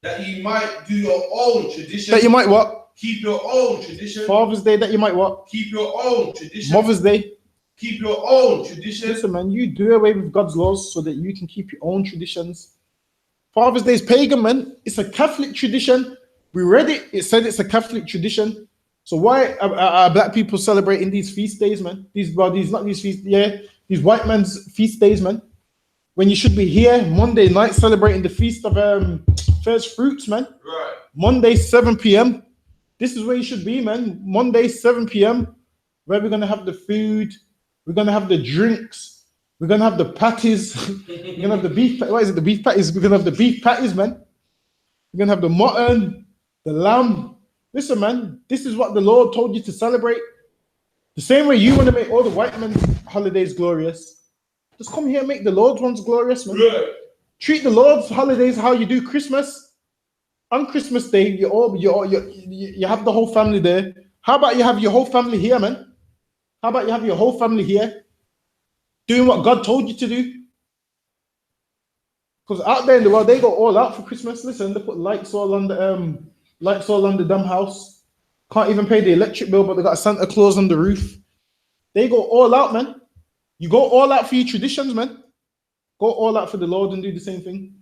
That you might do your own tradition. That you might what? Keep your own tradition. Father's Day, that you might what? Keep your own tradition. Mother's Day. Keep your own tradition. Listen, man, you do away with God's laws so that you can keep your own traditions. Father's Day is pagan, man. It's a Catholic tradition. We read it. It said it's a Catholic tradition. So why are black people celebrating these feast days, man? These white man's feast days, man. When you should be here Monday night celebrating the feast of first fruits, man. Right. Monday, 7 p.m. This is where you should be, man. Monday, 7 p.m. Where we're going to have the food. We're going to have the drinks. We're going to have the patties. We're going to have the beef. What is it? The beef patties. We're going to have the beef patties, man. We're going to have the mutton, the lamb. Listen, man, this is what the Lord told you to celebrate. The same way you want to make all the white men's holidays glorious, just come here and make the Lord's ones glorious, man. Yeah. Treat the Lord's holidays how you do Christmas. On Christmas Day, you have the whole family there. How about you have your whole family here, man? How about you have your whole family here, doing what God told you to do? Because out there in the world, they go all out for Christmas. Listen, they put lights all on the damn house. Can't even pay the electric bill, but they got Santa Claus on the roof. They go all out, man. You go all out for your traditions, man. Go all out for the Lord and do the same thing.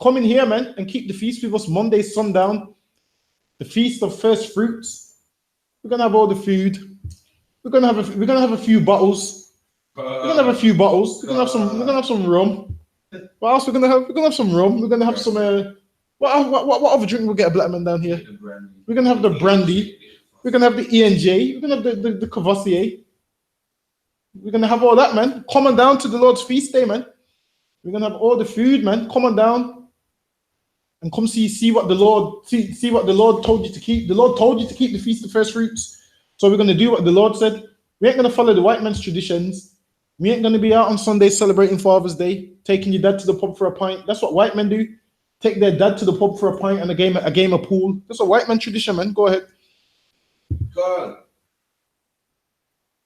Come in here, man, and keep the feast with us Monday sundown. The feast of first fruits. We're gonna have all the food. We're gonna have a few bottles. We're gonna have a few bottles. We're gonna have some rum. What else we're gonna have? We're gonna have some rum. We're gonna have some what other drink we'll get a black man down here? We're gonna have the brandy. We're gonna have the E&J. We're gonna have the Cavassier. We're gonna have all that, man. Come on down to the Lord's feast day, man. We're gonna have all the food, man. Come on down and come see what the Lord told you to keep. The Lord told you to keep the feast of first fruits. So we're gonna do what the Lord said. We ain't gonna follow the white man's traditions. We ain't gonna be out on Sunday celebrating Father's Day, taking your dad to the pub for a pint. That's what white men do. Take their dad to the pub for a pint and a game of pool. That's a white man tradition, man. Go ahead. God,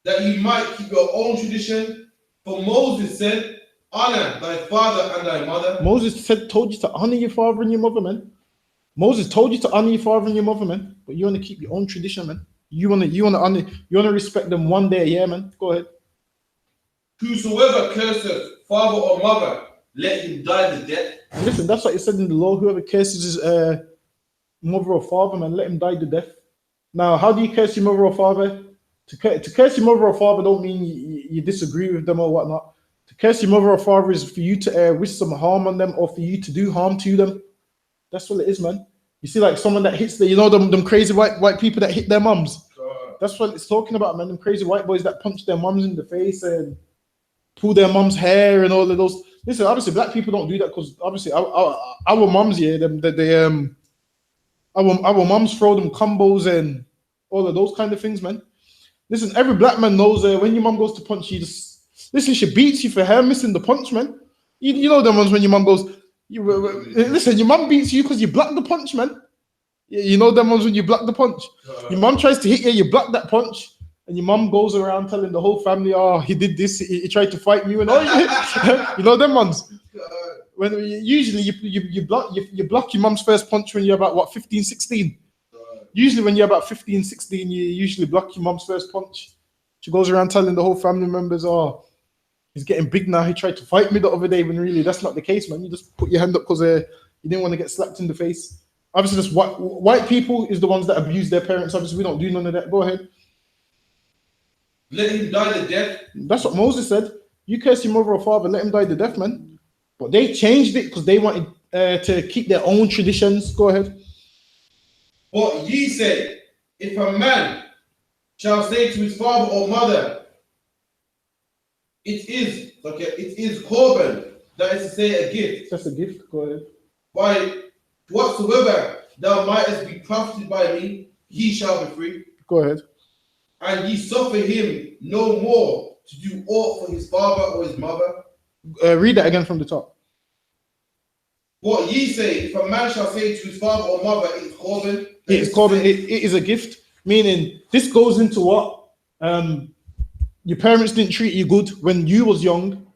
that you might keep your own tradition. For Moses said, honor thy father and thy mother. Moses told you to honor your father and your mother, man. Moses told you to honor your father and your mother, man. But you want to keep your own tradition, man. You want to honor, you want to respect them one day a year, man. Go ahead. Whosoever curseth father or mother, let him die the death. Listen, that's what it said in the law. Whoever curses his mother or father, man, let him die the death. Now, how do you curse your mother or father? To curse your mother or father don't mean you disagree with them or whatnot. To curse your mother or father is for you to wish some harm on them or for you to do harm to them. That's what it is, man. You see, like someone that hits them crazy white people that hit their mums. That's what it's talking about, man. Them crazy white boys that punch their mums in the face and pull their mum's hair and all of those. Listen, obviously, black people don't do that because obviously our mums, yeah, our mums throw them combos and all of those kind of things, man. Listen, every black man knows when your mum goes to punch you, listen, she beats you for her missing the punch, man. You know them ones when your mum goes, listen, your mum beats you because you blocked the punch, man. You know them ones when you block the punch. Your mum tries to hit you, you block that punch. And your mum goes around telling the whole family, oh, he did this, he tried to fight you, and all. You know them ones. When usually you block your mum's first punch when you're about what 15, 16. Usually when you're about 15, 16, you usually block your mum's first punch. She goes around telling the whole family members, oh, he's getting big now. He tried to fight me the other day, when really that's not the case, man. You just put your hand up because you didn't want to get slapped in the face. Obviously, just white people is the ones that abuse their parents. Obviously, we don't do none of that. Go ahead. Let him die the death. That's what Moses said. You curse your mother or father, let him die the death, man. But they changed it because they wanted to keep their own traditions. Go ahead. But ye say, if a man shall say to his father or mother, it is korban, that is to say a gift. That's a gift. Go ahead. By whatsoever thou mightest be profited by me, he shall be free. Go ahead. And ye suffer him no more to do aught for his father or his mother. Read that again from the top. What ye say, if a man shall say to his father or mother, it is korban. It is korban. It is a gift. Meaning, this goes into what your parents didn't treat you good when you was young,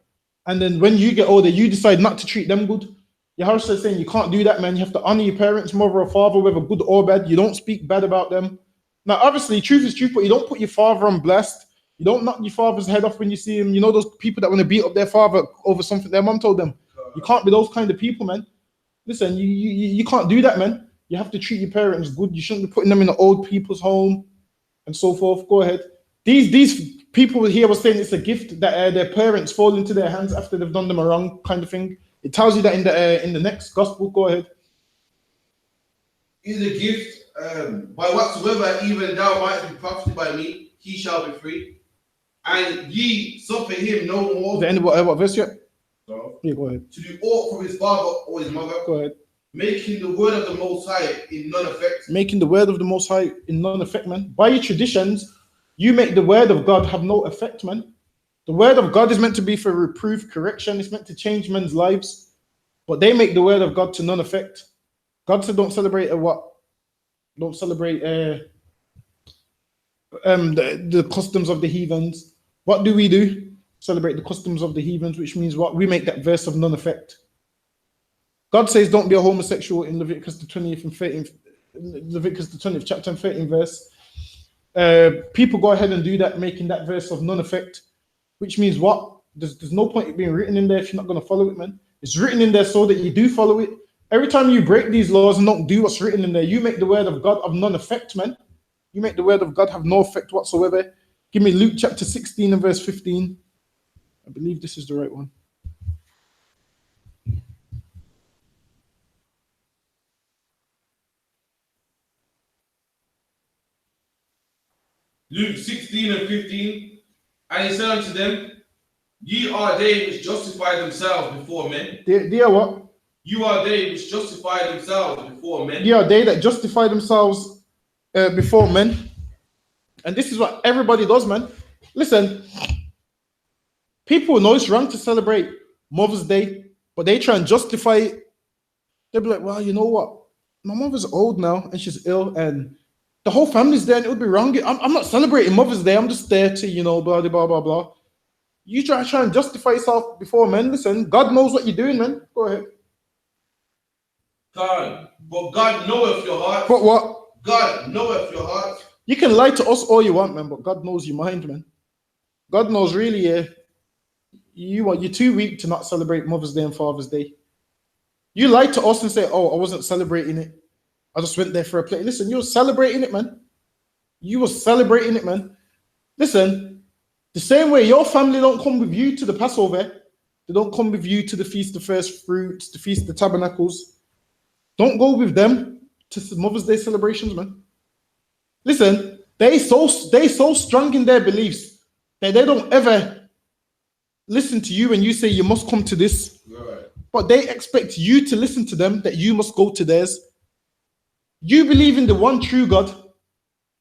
and then when you get older, you decide not to treat them good. Your house is saying you can't do that, man. You have to honor your parents, mother or father, whether good or bad. You don't speak bad about them. Now, obviously, truth is truth, but you don't put your father on blast. You don't knock your father's head off when you see him. You know those people that want to beat up their father over something their mom told them. You can't be those kind of people, man. Listen, you can't do that, man. You have to treat your parents good. You shouldn't be putting them in an old people's home and so forth. Go ahead. These people here were saying it's a gift that their parents fall into their hands after they've done them a wrong kind of thing. It tells you that in the next gospel. Go ahead. Is a gift. By whatsoever even thou might be profited by me, he shall be free. And ye suffer him no more. Is the end of what verse yet? So, yeah, go ahead. To do aught for his father or his mother. Go ahead. Making the word of the Most High in none effect. Making the word of the Most High in none effect, man. By your traditions, You make the word of God have no effect, man. The word of God is meant to be for reproof, correction. It's meant to change men's lives. But they make the word of God to none effect. God said, don't celebrate what? Don't celebrate the customs of the heathens. What do? Celebrate the customs of the heathens, which means what? We make that verse of none effect. God says, don't be a homosexual in Leviticus the 20th and 13th, Leviticus the 20th chapter and 13th verse. People go ahead and do that, making that verse of none effect, which means what? There's no point it being written in there if you're not going to follow it, man. It's written in there so that you do follow it. Every time you break these laws and don't do what's written in there, you make the word of God of none effect, man. You make the word of God have no effect whatsoever. Give me Luke chapter 16 and verse 15. I believe this is the right one. Luke 16 and 15. And he said unto them, Ye are they which justify themselves before men. They are what? You are they which justify themselves before men. They are they that justify themselves before men. And this is what everybody does, man. Listen, people know it's wrong to celebrate Mother's Day, but they try and justify it. They'll be like, well, you know what? My mother's old now and she's ill and the whole family's there and it would be wrong. I'm not celebrating Mother's Day. I'm just there to, blah, blah, blah, blah, blah. You try and justify yourself before men. Listen, God knows what you're doing, man. Go ahead. God, but God knoweth your heart. But what? God knoweth your heart. You can lie to us all you want, man, but God knows your mind, man. God knows really, you're too weak to not celebrate Mother's Day and Father's Day. You lied to us and say, oh, I wasn't celebrating it. I just went there for a play. Listen, you were celebrating it, man. You were celebrating it, man. Listen, the same way your family don't come with you to the Passover, they don't come with you to the Feast of First Fruits, the Feast of Tabernacles. Don't go with them to Mother's Day celebrations, man. Listen, they so strong in their beliefs that they don't ever listen to you when you say you must come to this. Right. But they expect you to listen to them, that you must go to theirs. You believe in the one true God,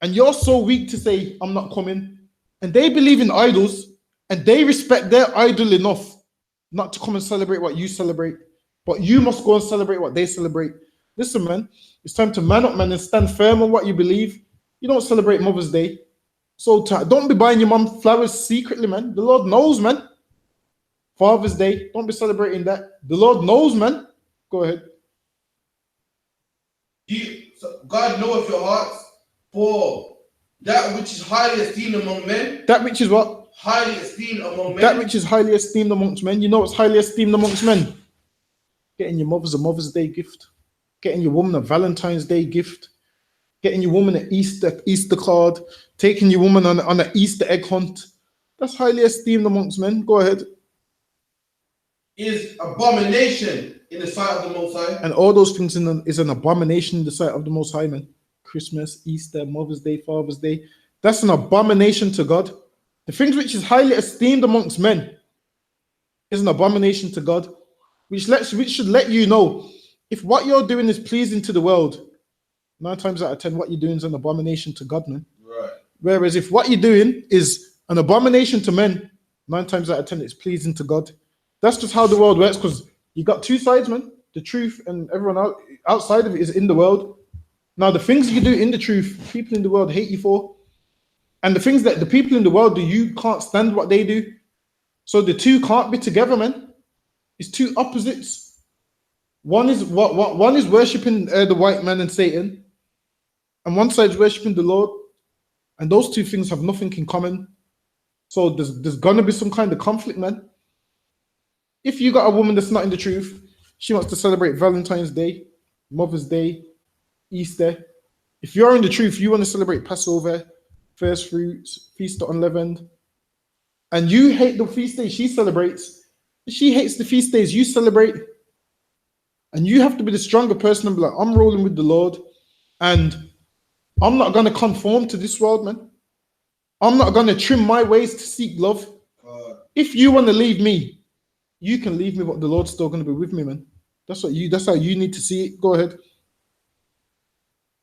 and you're so weak to say, I'm not coming. And they believe in idols, and they respect their idol enough not to come and celebrate what you celebrate. But you must go and celebrate what they celebrate. Listen, man, it's time to man up, man, and stand firm on what you believe. You don't celebrate Mother's Day. So don't be buying your mom flowers secretly, man. The Lord knows, man. Father's Day, don't be celebrating that. The Lord knows, man. Go ahead. God knoweth your hearts, for that which is highly esteemed among men. That which is what? Highly esteemed among men. That which is highly esteemed amongst men. You know what's highly esteemed amongst men? Getting your mother's a Mother's Day gift. Getting your woman a Valentine's Day gift. Getting your woman an Easter card. Taking your woman on an Easter egg hunt. That's highly esteemed amongst men. Go ahead. Is abomination in the sight of the Most High. And all those things is an abomination in the sight of the Most High, man. Christmas, Easter, Mother's Day, Father's Day. That's an abomination to God. The things which is highly esteemed amongst men is an abomination to God, which should let you know if what you're doing is pleasing to the world, 9 times out of 10, what you're doing is an abomination to God, man. Right. Whereas if what you're doing is an abomination to men, 9 times out of 10, it's pleasing to God. That's just how the world works, because you got two sides, man. The truth and everyone outside of it is in the world. Now, the things you do in the truth, people in the world hate you for. And the things that the people in the world do, you can't stand what they do. So the two can't be together, man. It's two opposites. One is worshiping the white man and Satan, and one side is worshiping the Lord. And those two things have nothing in common. So there's gonna be some kind of conflict, man. If you got a woman that's not in the truth, she wants to celebrate Valentine's Day, Mother's Day, Easter. If you're in the truth, you want to celebrate Passover, First Fruits, Feast of Unleavened, and you hate the feast days she celebrates, she hates the feast days you celebrate, and you have to be the stronger person and be like, I'm rolling with the Lord, and I'm not going to conform to this world, man. I'm not going to trim my ways to seek love. If you want to leave me, you can leave me, but the Lord's still going to be with me, man. That's how you need to see it. Go ahead.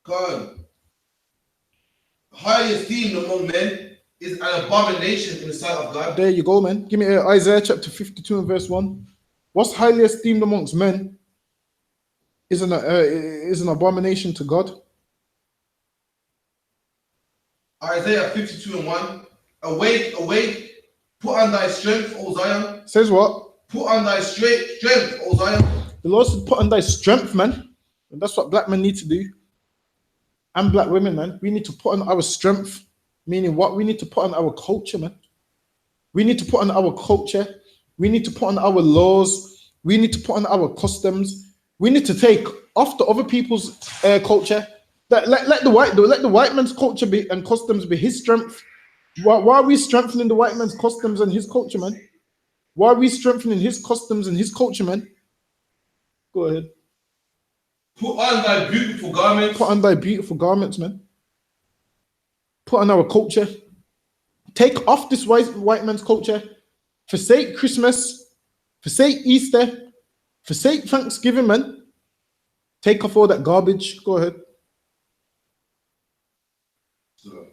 God, highly esteemed among men. is an abomination in the sight of God. There you go, man. Give me Isaiah chapter 52 and verse 1. What's highly esteemed amongst men is an abomination to God. Isaiah 52 and 1. Awake, awake, put on thy strength, O Zion. Says what? Put on thy strength, O Zion. The Lord said, put on thy strength, man. And that's what black men need to do. And black women, man. We need to put on our strength. Meaning what? We need to put on our culture, man. We need to put on our culture. We need to put on our laws. We need to put on our customs. We need to take off the other people's culture. Let the white man's culture be and customs be his strength. Why are we strengthening the white man's customs and his culture, man? Why are we strengthening his customs and his culture, man? Go ahead. Put on thy beautiful garments. Put on thy beautiful garments, man. Put on our culture. Take off this white man's culture. Forsake Christmas. Forsake Easter. Forsake Thanksgiving, man. Take off all that garbage. Go ahead. So,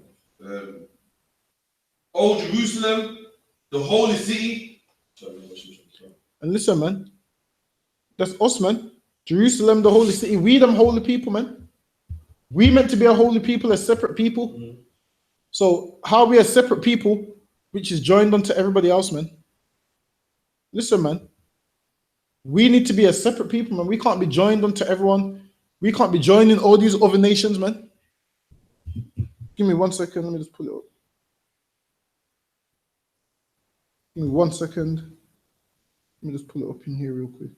O Jerusalem, the holy city. And listen, man. That's us, man. Jerusalem, the holy city. We them holy people, man. We meant to be a holy people, a separate people. Mm-hmm. So how are we a separate people, which is joined onto everybody else, man? Listen, man. We need to be a separate people, man. We can't be joined onto everyone. We can't be joining all these other nations, man. Give me 1 second. Let me just pull it up. Give me 1 second. Let me just pull it up in here real quick.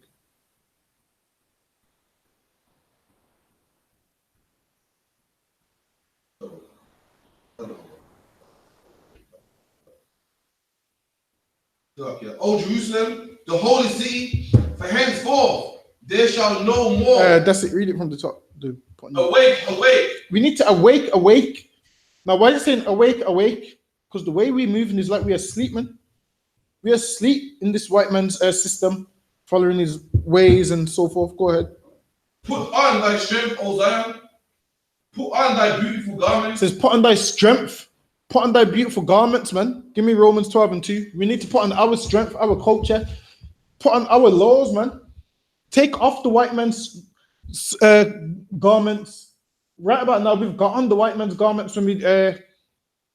O Jerusalem, the holy city, for henceforth there shall no more. That's it. Read it from the top. Awake, awake. We need to awake, awake. Now, why is it saying awake, awake? Because the way we're moving is like we're asleep, man. We're asleep in this white man's system, following his ways and so forth. Go ahead. Put on thy strength, O Zion. Put on thy beautiful garments. It says, put on thy strength. Put on thy beautiful garments, man. Give me Romans 12 and 2. We need to put on our strength, our culture. Put on our laws, man. Take off the white man's garments. Right about now, we've got on the white man's garments when we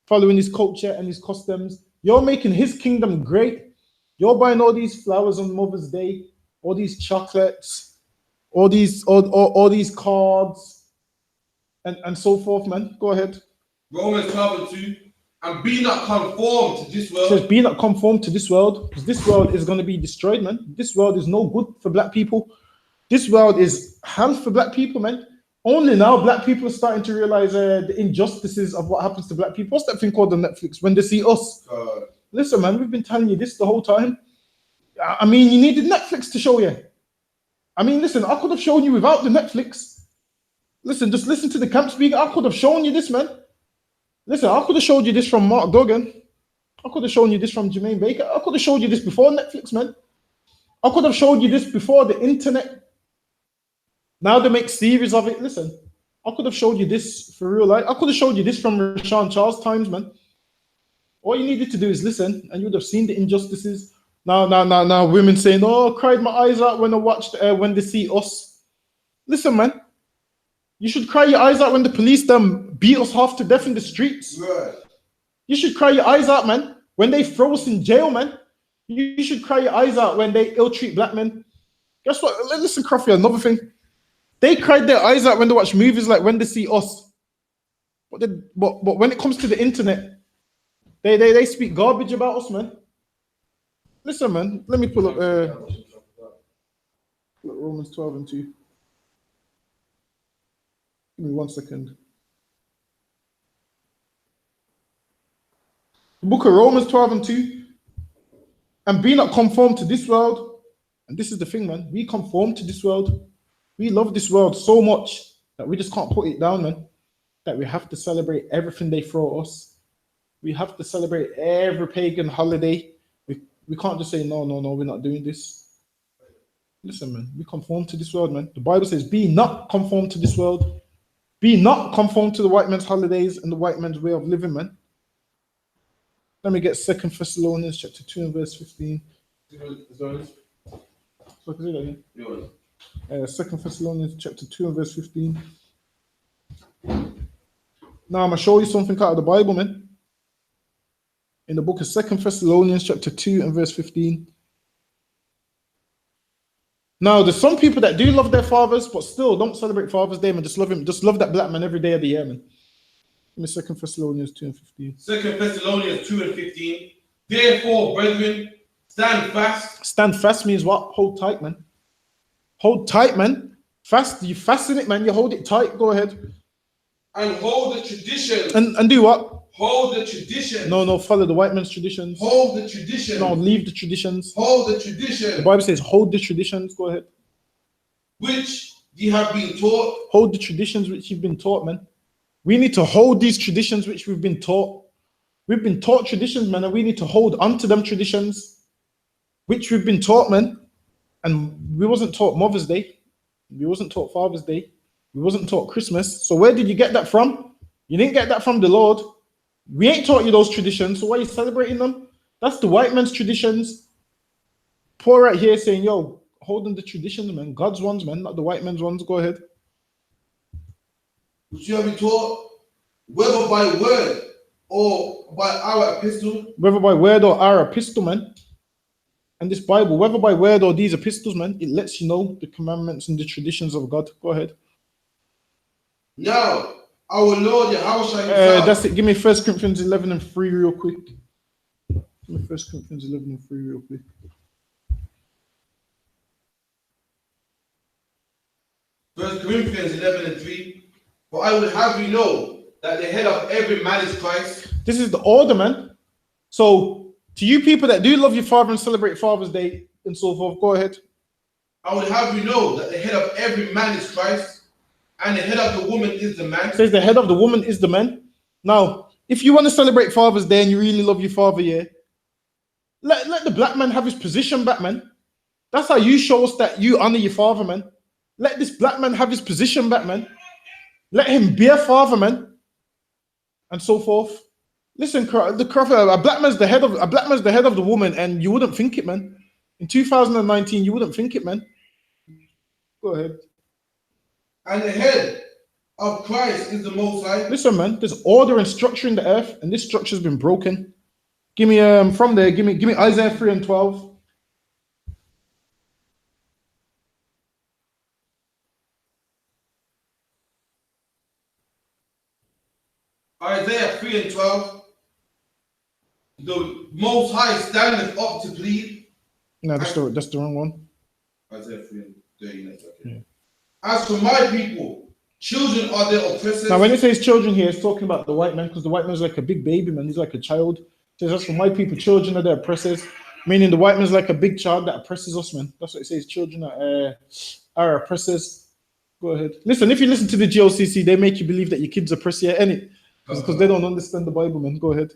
following his culture and his customs. You're making his kingdom great. You're buying all these flowers on Mother's Day, all these chocolates, all these cards, and so forth, man. Go ahead. Romans 12 and 2. And be not conformed to this world. It says, be not conformed to this world, because this world is going to be destroyed, man. This world is no good for black people. This world is hell for black people, man. Only now black people are starting to realize the injustices of what happens to black people. What's that thing called on Netflix? When they see us. Listen, man, we've been telling you this the whole time. I mean, you needed Netflix to show you. I mean, listen, I could have shown you without the Netflix. Listen, just listen to the camp speaker. I could have shown you this, man. Listen, I could have showed you this from Mark Duggan. I could have shown you this from Jermaine Baker. I could have showed you this before Netflix, man. I could have showed you this before the internet. Now they make series of it. Listen, I could have showed you this for real life. I could have showed you this from Rashawn Charles times, man. All you needed to do is listen, and you would have seen the injustices. Now, women saying, "Oh, cried my eyes out when I watched When They See Us." Listen, man. You should cry your eyes out when the police beat us half to death in the streets. Right. You should cry your eyes out, man, when they throw us in jail, man. You should cry your eyes out when they ill-treat black men. Guess what? Listen, Crawford, another thing. They cried their eyes out when they watch movies like When They See Us. But when it comes to the internet, they speak garbage about us, man. Listen, man, let me pull up Romans 12 and 2. Give me 1 second. The book of Romans 12 and 2. And be not conformed to this world. And this is the thing, man. We conform to this world. We love this world so much that we just can't put it down, man. That we have to celebrate everything they throw at us. We have to celebrate every pagan holiday. We can't just say, no, we're not doing this. Listen, man, we conform to this world, man. The Bible says, be not conformed to this world. Be not conformed to the white man's holidays and the white man's way of living, man. Let me get 2 Thessalonians chapter 2 and verse 15. 2 Thessalonians chapter 2 and verse 15. Now I'm going to show you something out of the Bible, man. In the book of 2 Thessalonians chapter 2 and verse 15. Now, there's some people that do love their fathers, but still don't celebrate Father's Day, man. Just love him. Just love that black man every day of the year, man. Give me 2 Thessalonians 2 and 15. 2 Thessalonians 2 and 15. Therefore, brethren, stand fast. Stand fast means what? Hold tight, man. Hold tight, man. Fast, you fasten it, man. You hold it tight. Go ahead. And hold the traditions. And do what? Hold the traditions. No, follow the white man's traditions. Hold the traditions. No, leave the traditions. Hold the traditions. The Bible says, hold the traditions. Go ahead. Which ye have been taught. Hold the traditions which you've been taught, man. We need to hold these traditions which we've been taught. We've been taught traditions, man, and we need to hold onto them traditions which we've been taught, man. And we wasn't taught Mother's Day. We wasn't taught Father's Day. We wasn't taught Christmas. So where did you get that from? You didn't get that from the Lord. We ain't taught you those traditions, so why are you celebrating them? That's the white man's traditions. Paul right here saying, yo, holding the traditions, man. God's ones, man, not the white man's ones. Go ahead. Which you have been taught, whether by word or by our epistle. Whether by word or our epistle, man. And this Bible, whether by word or these epistles, man, it lets you know the commandments and the traditions of God. Go ahead. Now, our Lord Yahweh himself. That's it. Give me 1 Corinthians 11 and 3 real quick. Give me 1 Corinthians 11 and 3 real quick. 1 Corinthians 11 and 3. For I would have you know that the head of every man is Christ. This is the order, man. So, to you people that do love your father and celebrate Father's Day and so forth, go ahead. I would have you know that the head of every man is Christ, and the head of the woman is the man. It says the head of the woman is the man. Now, if you want to celebrate Father's Day and you really love your father, yeah, let the black man have his position back, man. That's how you show us that you honor your father, man. Let this black man have his position back, man. Let him be a father, man, and so forth. Listen, a black man's the head of the woman, and you wouldn't think it, man. In 2019, you wouldn't think it, man. Go ahead. And the head of Christ is the Most High. Listen, man. There's order and structure in the earth, and this structure's been broken. Give me from there. Give me Isaiah 3 and 12. Isaiah 3 and 12. The Most High standeth up to plead. No, that's the wrong one. Isaiah 3 and 13. Okay. Yeah. As for my people, children are their oppressors. Now, when it says children here, it's talking about the white man, because the white man's like a big baby, man. He's like a child. It says, as for my people, children are their oppressors. Meaning the white man's like a big child that oppresses us, man. That's what it says. Children are oppressors. Go ahead. Listen, if you listen to the GOCC, they make you believe that your kids oppress you, innit? Because they don't understand the Bible, man. Go ahead.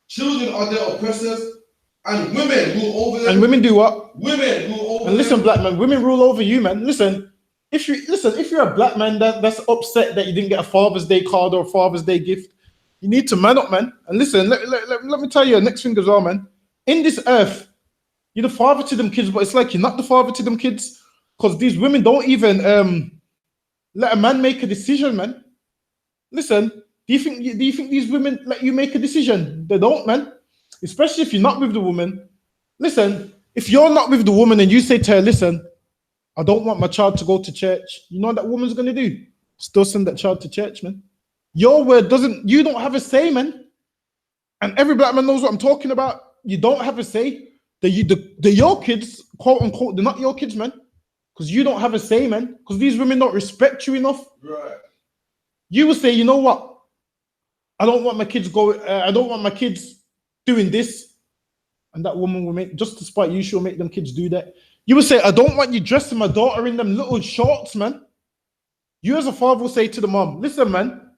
Children are their oppressors, and women rule over them. And women do what? Women rule over them. And listen, black man, women rule over you, man. Listen, if you're a black man that's upset that you didn't get a Father's Day card or a Father's Day gift, you need to man up, man. And listen, let me tell you the next thing as well, man. In this earth, you're the father to them kids, but it's like you're not the father to them kids, because these women don't even let a man make a decision, man. Listen, do you think these women let you make a decision? They don't, man. Especially if you're not with the woman. Listen, if you're not with the woman and you say to her, listen, I don't want my child to go to church, you know what that woman's gonna do? Still send that child to church, man. Your word you don't have a say, man. And every black man knows what I'm talking about. You don't have a say. They're your kids, quote unquote, they're not your kids, man. Because you don't have a say, man. Because these women don't respect you enough. Right. You will say, you know what? I don't want my kids doing this. And that woman will make, just to spite you, she'll make them kids do that. You will say, I don't want you dressing my daughter in them little shorts, man. You as a father will say to the mom, listen, man,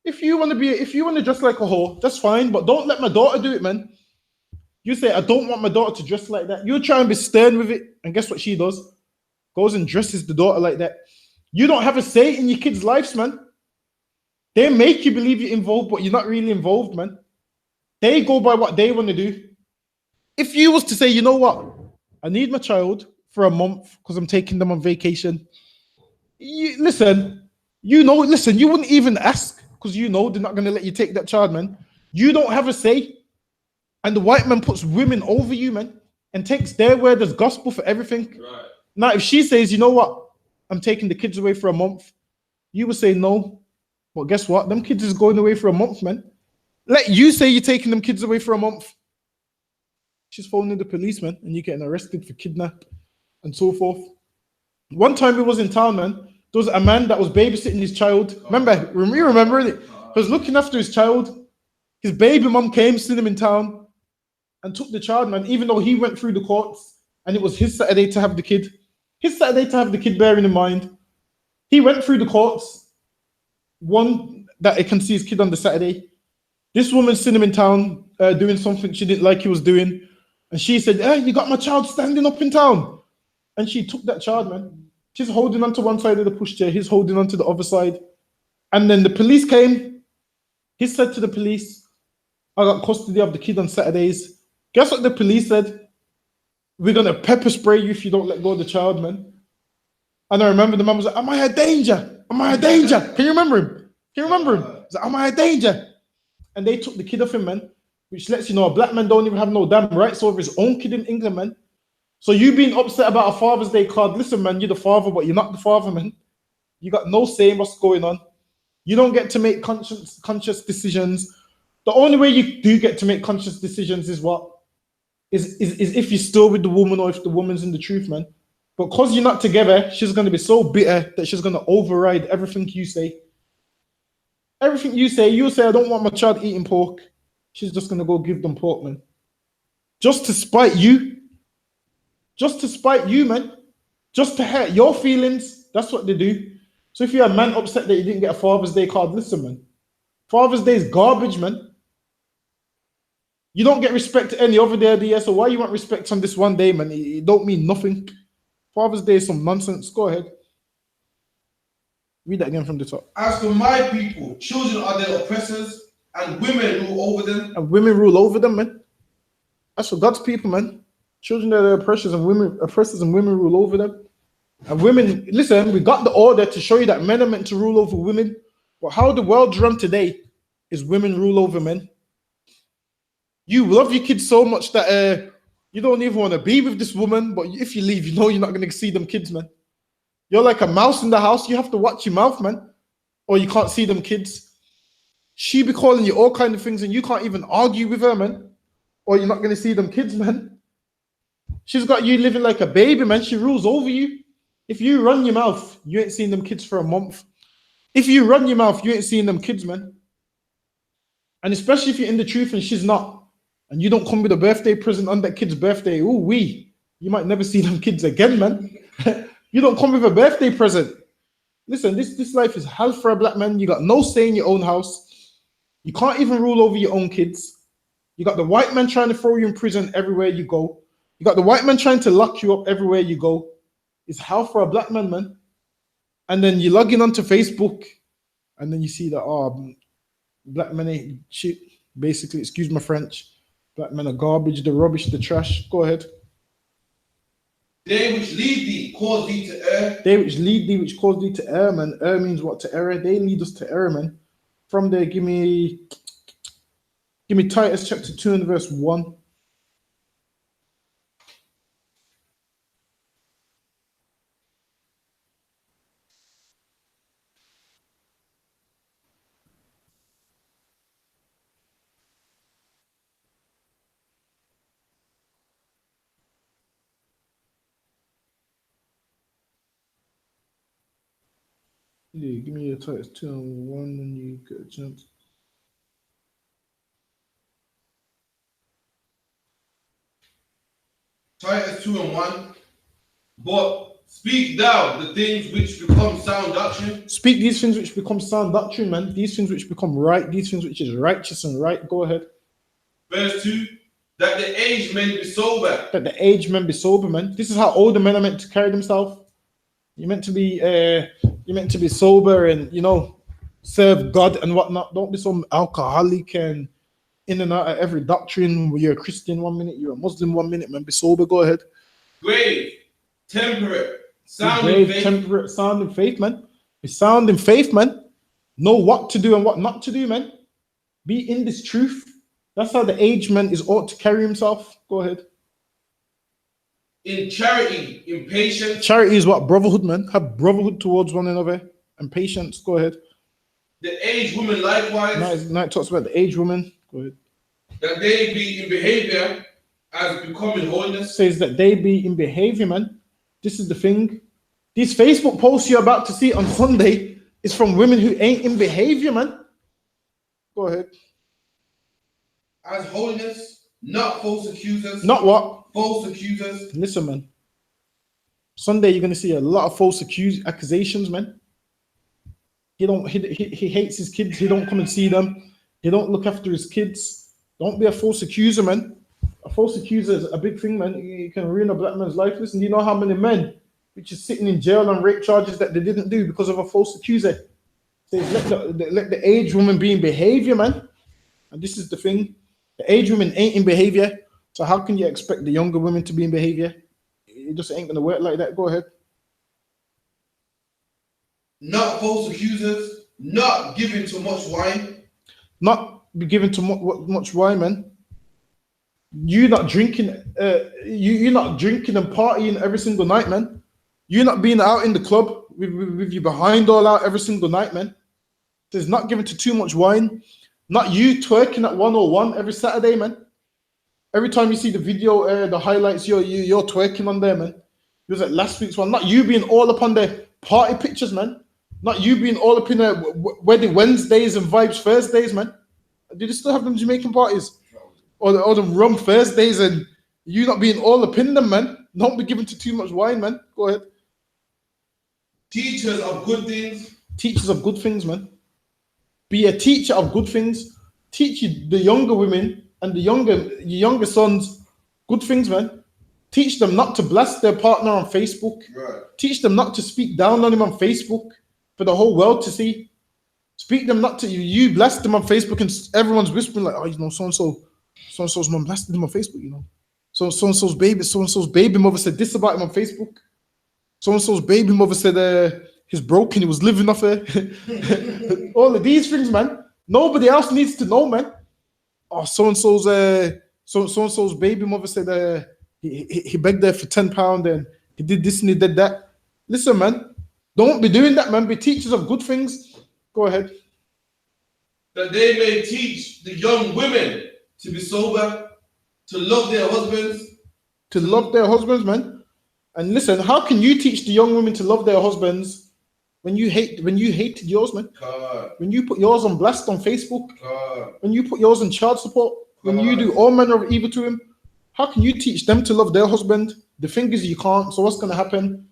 if you want to dress like a whore, that's fine, but don't let my daughter do it, man. You say, I don't want my daughter to dress like that. You try and be stern with it, and guess what she does? Goes and dresses the daughter like that. You don't have a say in your kids' lives, man. They make you believe you're involved, but you're not really involved, man. They go by what they want to do. If you was to say, you know what, I need my child for a month because I'm taking them on vacation. Listen, you wouldn't even ask because you know they're not going to let you take that child, man. You don't have a say. And the white man puts women over you, man, and takes their word as gospel for everything. Right. Now, if she says, you know what, I'm taking the kids away for a month, you would say no. But guess what? Them kids is going away for a month, man. Let you say you're taking them kids away for a month. She's phoning the policeman and you're getting arrested for kidnap and so forth. One time we was in town, man. There was a man that was babysitting his child. You remember it? He was looking after his child. His baby mom came, seen him in town, and took the child, man, even though he went through the courts and it was his Saturday to have the kid. His Saturday to have the kid, bearing in mind. He went through the courts. One, that he can see his kid on the Saturday. This woman seen him in town doing something she didn't like he was doing. And she said, hey, you got my child standing up in town. And she took that child, man. She's holding onto one side of the pushchair. He's holding onto the other side. And then the police came. He said to the police, I got custody of the kid on Saturdays. Guess what the police said? We're going to pepper spray you if you don't let go of the child, man. And I remember the man was like, am I a danger? Am I a danger? Can you remember him? Can you remember him? He's like, am I a danger? And they took the kid off him, man. Which lets you know a black man don't even have no damn rights over his own kid in England, man. So you being upset about a Father's Day card, listen, man, you're the father, but you're not the father, man. You got no say in what's going on. You don't get to make conscious decisions. The only way you do get to make conscious decisions is what? Is if you're still with the woman or if the woman's in the truth, man. But because you're not together, she's going to be so bitter that she's going to override everything you say. Everything you say, I don't want my child eating pork. She's just going to go give them pork, man. Just to spite you. Just to spite you, man. Just to hurt your feelings. That's what they do. So if you're a man upset that you didn't get a Father's Day card, listen, man. Father's Day is garbage, man. You don't get respect any other day of the year, so why you want respect on this one day, man? It don't mean nothing. Father's Day is some nonsense. Go ahead. Read that again from the top. As for my people, children are their oppressors, and women rule over them. And women rule over them, man. That's for God's people, man. Children are their oppressors and women rule over them. And women, listen, we got the order to show you that men are meant to rule over women. But how the world's run today is women rule over men. You love your kids so much that you don't even want to be with this woman, but if you leave, you know you're not going to see them kids, man. You're like a mouse in the house. You have to watch your mouth, man, or you can't see them kids. She be calling you all kind of things and you can't even argue with her, man, or you're not going to see them kids, man. She's got you living like a baby, man. She rules over you. If you run your mouth, you ain't seen them kids for a month. If you run your mouth, you ain't seeing them kids, man. And especially if you're in the truth and she's not, and you don't come with a birthday present on that kid's birthday, you might never see them kids again, man. You don't come with a birthday present. Listen, this life is hell for a black man. You got no say in your own house. You can't even rule over your own kids. You got the white man trying to throw you in prison everywhere you go. You got the white man trying to lock you up everywhere you go. It's hell for a black man, man. And then you log in onto Facebook, and then you see that, black men ain't shit. Basically, excuse my French. Black men are garbage, the rubbish, the trash. Go ahead. They which lead thee, cause thee to err. They which lead thee, which cause thee to err, man. Err means what? To error. They lead us to error, man. From there, give me Titus chapter 2 and verse 1. Yeah, give me your Titus 2 and 1 when you get a chance. Titus 2 and 1. But speak thou the things which become sound doctrine. Speak these things which become sound doctrine, man. These things which become right. These things which is righteous and right. Go ahead. Verse 2. That the aged men be sober. That the aged men be sober, man. This is how older men are meant to carry themselves. You're meant to be sober and serve God and whatnot. Don't be some alcoholic and in and out of every doctrine. You're a Christian 1 minute, you're a Muslim 1 minute, man. Be sober, go ahead. Grave, temperate, sound in Grave, faith. temperate, sound in faith, man. Be sound in faith, man. Know what to do and what not to do, man. Be in this truth. That's how the aged man is ought to carry himself. Go ahead. In charity, in patience. Charity is what? Brotherhood, man. Have brotherhood towards one another and patience. Go ahead. The aged woman likewise. Now it talks about the aged woman. Go ahead. That they be in behavior as becoming holiness. Says that they be in behavior, man. This is the thing. These Facebook posts you're about to see on Sunday is from women who ain't in behavior, man. Go ahead. As holiness, not false accusers. Not what? False accusers. Listen, man. Sunday you're gonna see a lot of false accusations, man. He hates his kids. He don't come and see them. He don't look after his kids. Don't be a false accuser, man. A false accuser is a big thing, man. You can ruin a black man's life. Listen, do you know how many men which is sitting in jail on rape charges that they didn't do because of a false accuser? Says let the aged woman be in behavior, man. And this is the thing. The aged women ain't in behavior. So how can you expect the younger women to be in behavior? It just ain't gonna work like that. Go ahead. Not false accusers, not giving too much wine. Not be given to much wine, man. You're not drinking. You're not drinking and partying every single night, man. You're not being out in the club with you behind all out every single night, man. So it's not given to too much wine. Not you twerking at 101 every Saturday, man. Every time you see the video, the highlights, you're twerking on there, man. It was at last week's one. Not you being all up on the party pictures, man. Not you being all up in the wedding Wednesdays and vibes Thursdays, man. Do they still have them Jamaican parties? Or the rum Thursdays and you not being all up in them, man. Don't be given to too much wine, man. Go ahead. Teachers of good things. Teachers of good things, man. Be a teacher of good things. Teach the younger women and your younger sons good things, man. Teach them not to blast their partner on Facebook. Right. Teach them not to speak down on him on Facebook for the whole world to see. Speak them not to you blast them on Facebook and everyone's whispering like, oh, you know, so-and-so's mom blasted him on Facebook, you know. So-and-so's baby mother said this about him on Facebook. So-and-so's baby mother said he's broken, he was living off her. All of these things, man. Nobody else needs to know, man. Oh, so-and-so's baby mother said he begged her for £10 and he did this and he did that. Listen, man, don't be doing that, man. Be teachers of good things. Go ahead. That they may teach the young women to be sober, to love their husbands. To love their husbands, man. And listen, how can you teach the young women to love their husbands when you hated yours, man? God. When you put yours on blast on Facebook, God. when you put yours on child support, when you do all manner of evil to him, how can you teach them to love their husband? The thing is, you can't. So what's going to happen?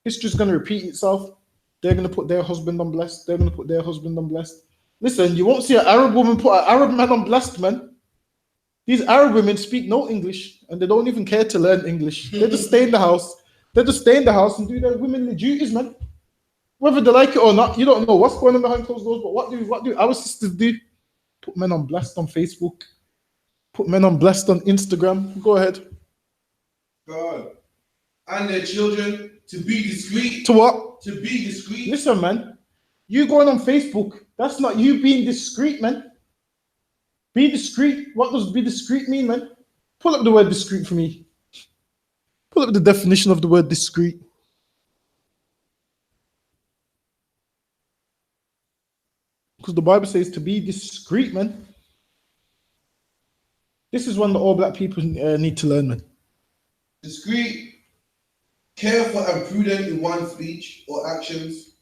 History's going to repeat itself. They're going to put their husband on blast. They're going to put their husband on blast. Listen, you won't see an Arab woman put an Arab man on blast, man. These Arab women speak no English and they don't even care to learn English. They just stay in the house. They just stay in the house and do their womanly duties, man. Whether they like it or not, you don't know what's going on behind closed doors. But what do our sisters do? Put men on blast on Facebook. Put men on blast on Instagram. Go ahead. God. And their children to be discreet. To what? To be discreet. Listen, man. You going on Facebook, that's not you being discreet, man. Be discreet. What does be discreet mean, man? Pull up the word discreet for me. Pull up the definition of the word discreet. Because the Bible says to be discreet, man. This is one that all black people need to learn, man. Discreet, careful and prudent in one's speech or actions,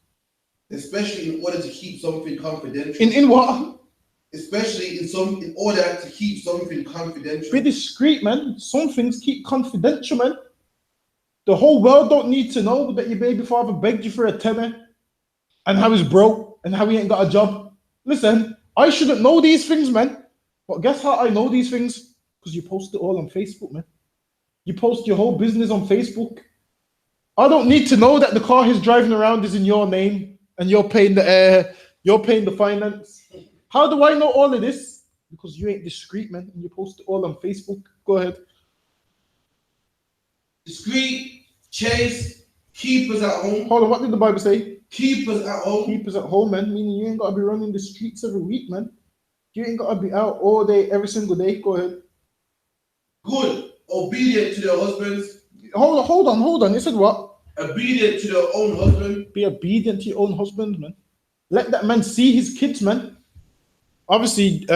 especially in order to keep something confidential. In what? Especially in order to keep something confidential. Be discreet, man. Some things keep confidential, man. The whole world don't need to know that your baby father begged you for a tenner and how he's broke and how he ain't got a job. Listen, I shouldn't know these things, man. But guess how I know these things? Because you post it all on Facebook, man. You post your whole business on Facebook. I don't need to know that the car he's driving around is in your name and you're paying the finance. How do I know all of this? because you ain't discreet, man, and you post it all on Facebook. Go ahead. Discreet, chaste, keepers at home. Hold on, what did the Bible say? Keepers at home. Keepers at home, man, meaning you ain't got to be running the streets every week, man. You ain't got to be out all day, every single day. Go ahead. Good, obedient to their husbands. Hold on. It said what? Obedient to their own husband. Be obedient to your own husband, man. Let that man see his kids, man. Obviously,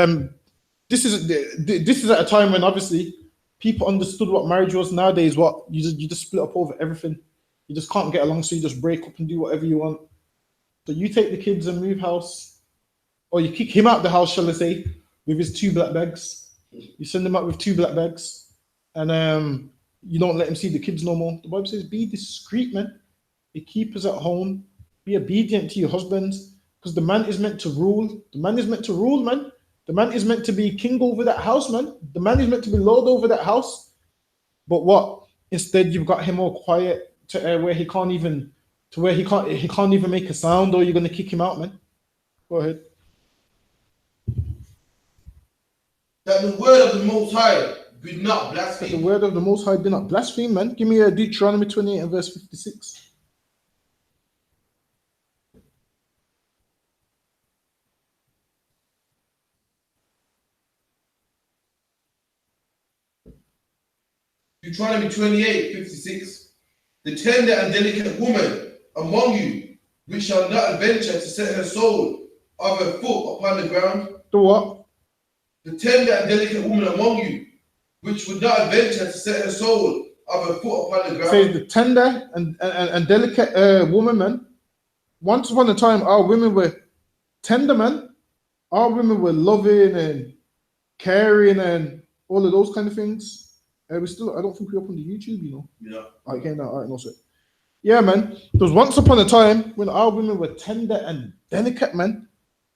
this is at a time when obviously people understood what marriage was. Nowadays, what you just split up over everything. You just can't get along, so you just break up and do whatever you want. So you take the kids and move house, or you kick him out the house, shall I say, with his 2 black bags. You send him out with 2 black bags, and you don't let him see the kids no more. The Bible says, be discreet, man. Be keepers at home. Be obedient to your husbands, because the man is meant to rule. The man is meant to rule, man. The man is meant to be king over that house, man. The man is meant to be lord over that house. But what? Instead, you've got him all quiet to where he can't even make a sound, or you're gonna kick him out, man. Go ahead. That the word of the Most High be not blasphemed. That the word of the Most High be not blasphemed, man. Give me a Deuteronomy 28 and verse 56. Deuteronomy 28:56. The tender and delicate woman among you, which shall not venture to set her sole of her foot upon the ground. The what? The tender and delicate woman among you, which would not venture to set her sole of her foot upon the ground. Says the tender and delicate woman, man. Once upon a time, our women were tender, man. Our women were loving and caring and all of those kind of things. I don't think we're up on the YouTube, you know. Yeah. Okay, no, all right, no, sir. Yeah, man. There was once upon a time when our women were tender and delicate, man,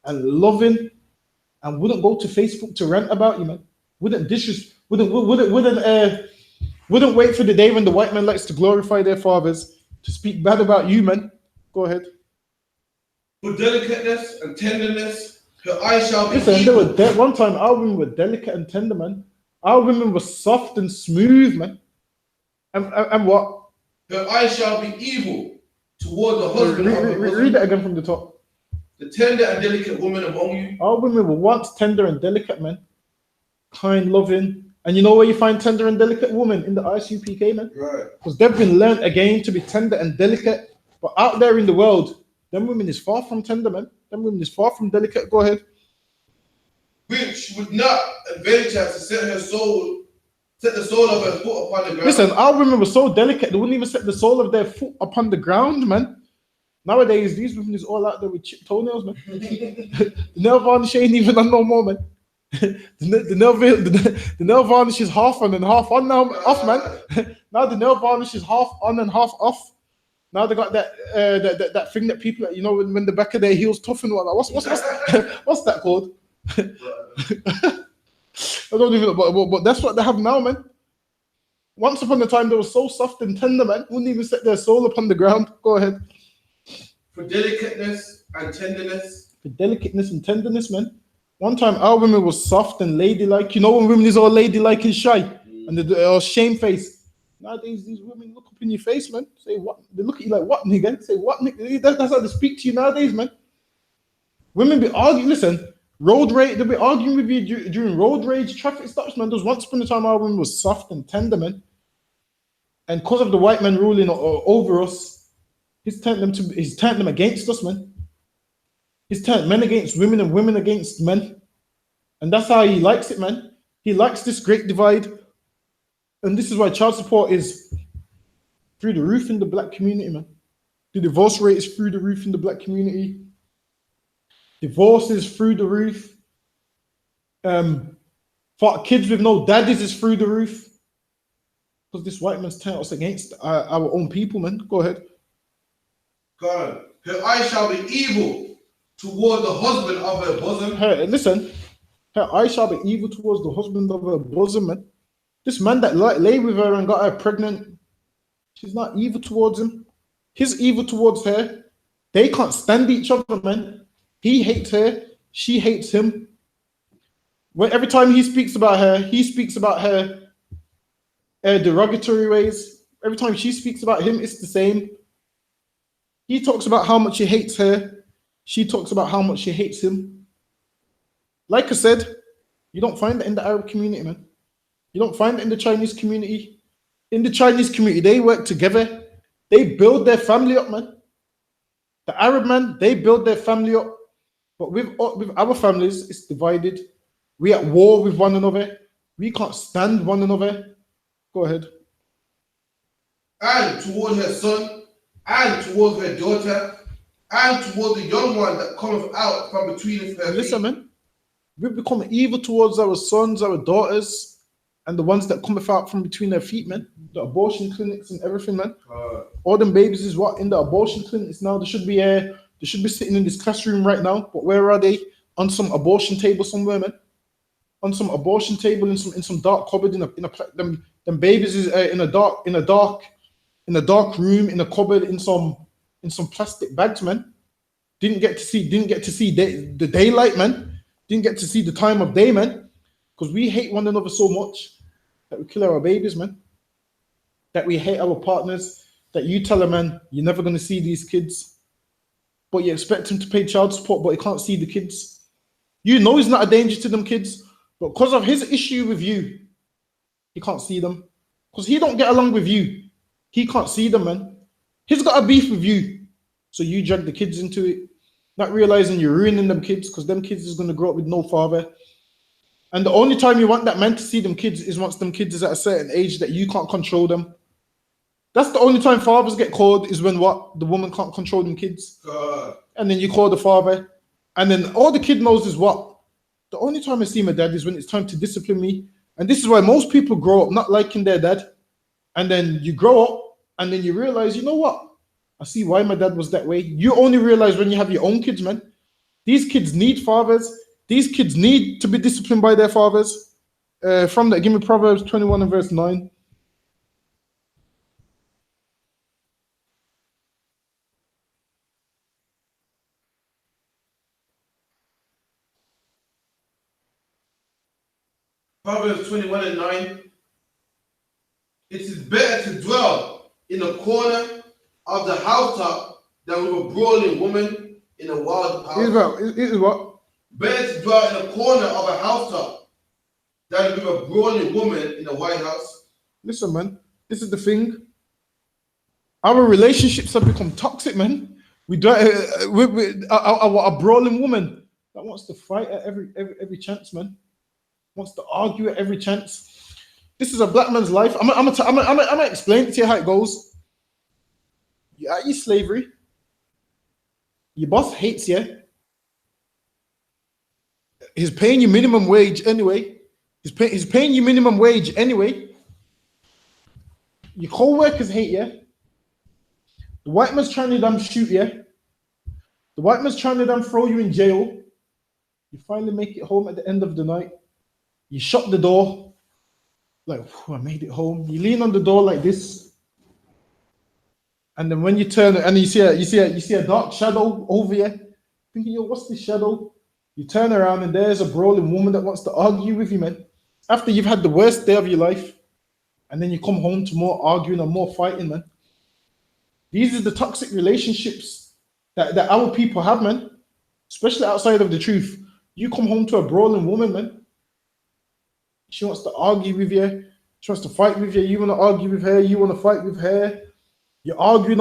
and loving, and wouldn't go to Facebook to rant about you, man. Wouldn't wait for the day when the white man likes to glorify their fathers to speak bad about you, man. Go ahead. For delicateness and tenderness, her eyes shall be. Listen, they were one time our women were delicate and tender, man. Our women were soft and smooth, man. And what? Her eyes shall be evil toward the husband. Read that again from the top. The tender and delicate woman among you. Our women were once tender and delicate, man. Kind, loving. And you know where you find tender and delicate women? In the I.S.U.P.K, man. Right. Because they've been learned again to be tender and delicate. But out there in the world, them women is far from tender, man. Them women is far from delicate. Go ahead. Which would not venture to set the sole of her foot upon the ground. Listen, our women were so delicate, they wouldn't even set the sole of their foot upon the ground, man. Nowadays, these women is all out there with chipped toenails, man. The nail varnish ain't even on no more, man. The nail varnish is half on and half on now, off, man. Now the nail varnish is half on and half off. Now they got that thing that people, you know, when the back of their heels tough and whatnot. What's that called? I don't even know, but that's what they have now, man. Once upon a time, they were so soft and tender, man. Wouldn't even set their soul upon the ground. Go ahead. For delicateness and tenderness. For delicateness and tenderness, man. One time, our women were soft and ladylike. You know when women is all ladylike and shy, and they're all shamefaced. Nowadays, these women look up in your face, man. Say what? They look at you like, what, nigga? Say what, nigga? That's how they speak to you nowadays, man. Women be arguing. Listen. Road rage, they'll be arguing with you during road rage, traffic stops, man. There's once upon a time our woman was soft and tender, man. And because of the white man ruling over us, he's turned them against us, man. He's turned men against women and women against men. And that's how he likes it, man. He likes this great divide. And this is why child support is through the roof in the black community, man. The divorce rate is through the roof in the black community. Divorces through the roof. For kids with no daddies is through the roof. Because this white man's turned us against our own people, man. Go ahead. God, her eyes shall be evil toward the husband of her bosom. Listen, her eyes shall be evil towards the husband of her bosom, man. This man that lay with her and got her pregnant, she's not evil towards him. He's evil towards her. They can't stand each other, man. He hates her. She hates him. When every time he speaks about her, he speaks about her derogatory ways. Every time she speaks about him, it's the same. He talks about how much he hates her. She talks about how much she hates him. Like I said, you don't find that in the Arab community, man. You don't find it in the Chinese community. In the Chinese community, they work together. They build their family up, man. The Arab man, they build their family up. But with our families, it's divided. We're at war with one another. We can't stand one another. Go ahead. And towards her son, and towards her daughter, and towards the young one that cometh out from between her Listen, feet. man. We've become evil towards our sons, our daughters, and the ones that cometh out from between their feet, man. The abortion clinics and everything, man. All them babies is what in the abortion clinics now. They should be sitting in this classroom right now. But where are they? On some abortion table somewhere, man. On some abortion table in some dark cupboard them babies is in a dark room in a cupboard in some plastic bags, man. Didn't get to see the daylight, man. Didn't get to see the time of day, man. Because we hate one another so much that we kill our babies, man. That we hate our partners. That you tell a man you're never gonna see these kids, but you expect him to pay child support, but he can't see the kids. You know he's not a danger to them kids, but because of his issue with you, he can't see them. Because he don't get along with you, he can't see them, man. He's got a beef with you, so you drag the kids into it, not realizing you're ruining them kids, because them kids is gonna grow up with no father. And the only time you want that man to see them kids is once them kids is at a certain age that you can't control them. That's the only time fathers get called, is when what? The woman can't control them kids. And then you call the father. And then all the kid knows is what? The only time I see my dad is when it's time to discipline me. And this is why most people grow up not liking their dad. And then you grow up and then you realize, you know what? I see why my dad was that way. You only realize when you have your own kids, man. These kids need fathers. These kids need to be disciplined by their fathers. From that, give me Proverbs 21 and verse 9. Proverbs 21 and 9. It is better to dwell in a corner of the housetop than with a brawling woman in a wild house. It is what? Better to dwell in a corner of a housetop than with a brawling woman in a White House. Listen, man, this is the thing. Our relationships have become toxic, man. We do a brawling woman that wants to fight at every chance, man. Wants to argue at every chance. This is a black man's life. I'm gonna explain to you how it goes. You're at your slavery. Your boss hates you. He's paying you minimum wage anyway. He's paying you minimum wage anyway. Your co-workers hate you. The white man's trying to damn shoot you. The white man's trying to damn throw you in jail. You finally make it home at the end of the night. You shut the door. Like, I made it home. You lean on the door like this. And then when you turn and you see a dark shadow over you, thinking, yo, what's this shadow? You turn around and there's a brawling woman that wants to argue with you, man. After you've had the worst day of your life, and then you come home to more arguing and more fighting, man. These are the toxic relationships that our people have, man. Especially outside of the truth. You come home to a brawling woman, man. She wants to argue with you. She wants to fight with you. You want to argue with her. You want to fight with her. You're arguing.